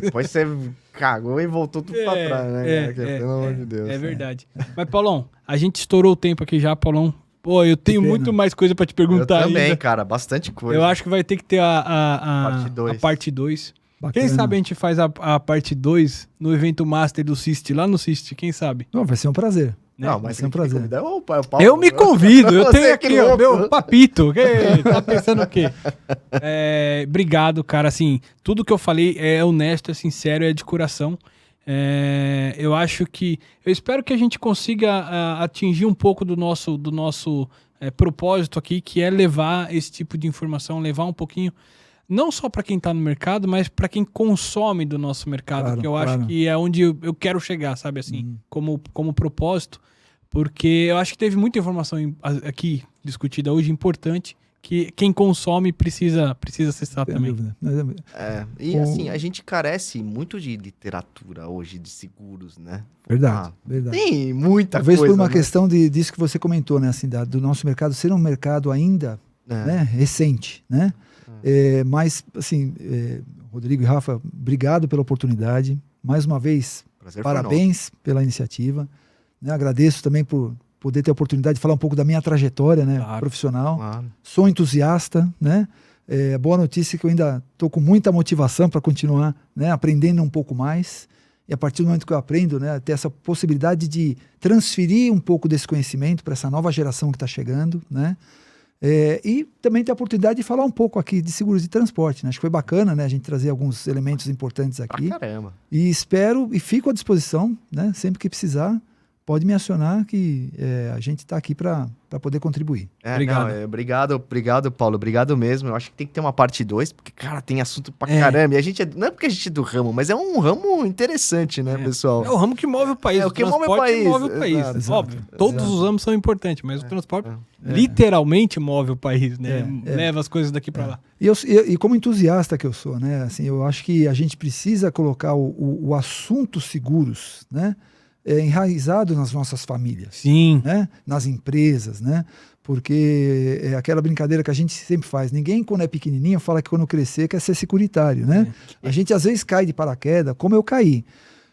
Depois você cagou e voltou tudo pra trás, né? cara? Pelo amor de Deus. É verdade. Mas, Paulão, a gente estourou o tempo aqui já, Paulão. Pô, eu tenho pena. muito mais coisa pra te Eu perguntar também, ainda. cara. Bastante coisa. Eu acho que vai ter que ter Parte dois. a parte 2. Bacana. Quem sabe a gente faz a parte 2 no evento Master do Cist, lá no Cist, quem sabe? Não, vai ser um prazer. Não, vai mas ser um prazer. O Paulo, Eu me convido, eu Você tenho que aqui, ó, louco. meu papito. Tá pensando o quê? Obrigado, cara. Assim, tudo que eu falei é honesto, é sincero, é de coração. Eu espero que a gente consiga atingir um pouco do nosso propósito aqui, que é levar esse tipo de informação, levar um pouquinho, não só para quem está no mercado, mas para quem consome do nosso mercado, Claro, que eu claro. acho que é onde eu quero chegar, sabe, assim, como propósito, porque eu acho que teve muita informação aqui discutida hoje, importante, que quem consome precisa acessar Sem também. dúvida. E assim, a gente carece muito de literatura hoje, de seguros, né? Verdade, verdade. Tem muita Talvez coisa. por uma né? questão disso que você comentou, né, assim, do nosso mercado ser um mercado ainda né, recente, né? Mas, assim, Rodrigo e Rafa, obrigado pela oportunidade. Mais uma vez, Prazer foi parabéns pela iniciativa. Né? Agradeço também por poder ter a oportunidade de falar um pouco da minha trajetória, né, Claro. profissional. Claro. Sou entusiasta, né? Boa notícia é que eu ainda estou com muita motivação para continuar, né, aprendendo um pouco mais. E a partir do momento que eu aprendo, né, ter essa possibilidade de transferir um pouco desse conhecimento para essa nova geração que está chegando, né? E também ter a oportunidade de falar um pouco aqui de seguros de transporte, né? Acho que foi bacana, né, a gente trazer alguns elementos importantes aqui. Caramba. E espero e fico à disposição, né, sempre que precisar, pode me acionar que a gente está aqui para poder contribuir. Obrigado. Obrigado, Paulo. Obrigado mesmo. Eu acho que tem que ter uma parte 2, porque, cara, tem assunto pra caramba. E a gente não é porque a gente é do ramo, mas é um ramo interessante, né, pessoal? É o ramo que move o país. É o que move o transporte país. move o país. Exato, Óbvio, exato. todos os ramos são importantes, mas o transporte literalmente move o país, né? Leva as coisas daqui para lá. E como entusiasta que eu sou, né, assim, eu acho que a gente precisa colocar o assunto seguros, né, enraizado nas nossas famílias. Sim. Né, nas empresas, né? Porque é aquela brincadeira que a gente sempre faz. Ninguém, quando é pequenininho, fala que quando crescer quer ser securitário, né? A gente às vezes cai de paraquedas, como eu caí.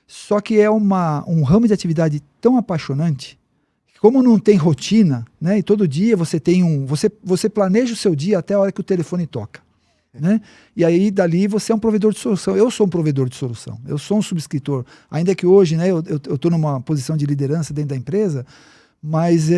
Só que é um ramo de atividade tão apaixonante, que como não tem rotina, né? E todo dia você tem você planeja o seu dia até a hora que o telefone toca. Né? E aí dali você é um provedor de solução. Eu sou um provedor de solução, eu sou um subscritor, ainda que hoje, né, eu estou numa posição de liderança dentro da empresa, mas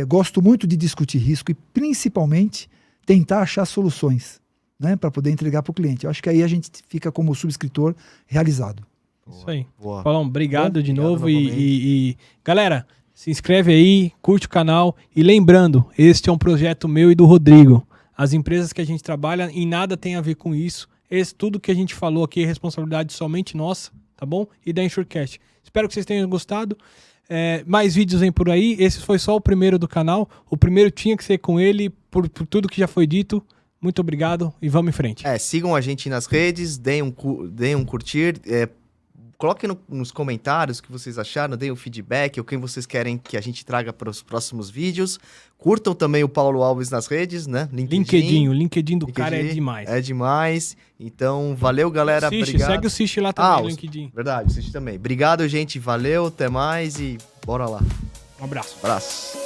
gosto muito de discutir risco e principalmente tentar achar soluções, né, para poder entregar para o cliente. Eu acho que aí a gente fica como subscritor realizado. Isso aí. Boa. Paulão, obrigado de Obrigado novo. novamente. E galera, se inscreve aí, curte o canal. E lembrando, este é um projeto meu e do Rodrigo. As empresas que a gente trabalha em nada tem a ver com isso. Tudo que a gente falou aqui é responsabilidade somente nossa, tá bom? E da Insurecast. Espero que vocês tenham gostado. Mais vídeos vêm por aí. Esse foi só o primeiro do canal. O primeiro tinha que ser com ele, por tudo que já foi dito. Muito obrigado e vamos em frente. Sigam a gente nas redes, deem um curtir, coloquem nos comentários o que vocês acharam, deem o feedback, ou quem vocês querem que a gente traga para os próximos vídeos. Curtam também o Paulo Alves nas redes, né? O LinkedIn do cara é demais. É demais. Então, valeu, galera. Cish, obrigado. segue o Cish lá também no LinkedIn. Verdade, o Cish também. Obrigado, gente. Valeu, até mais e bora lá. Um abraço. Abraço.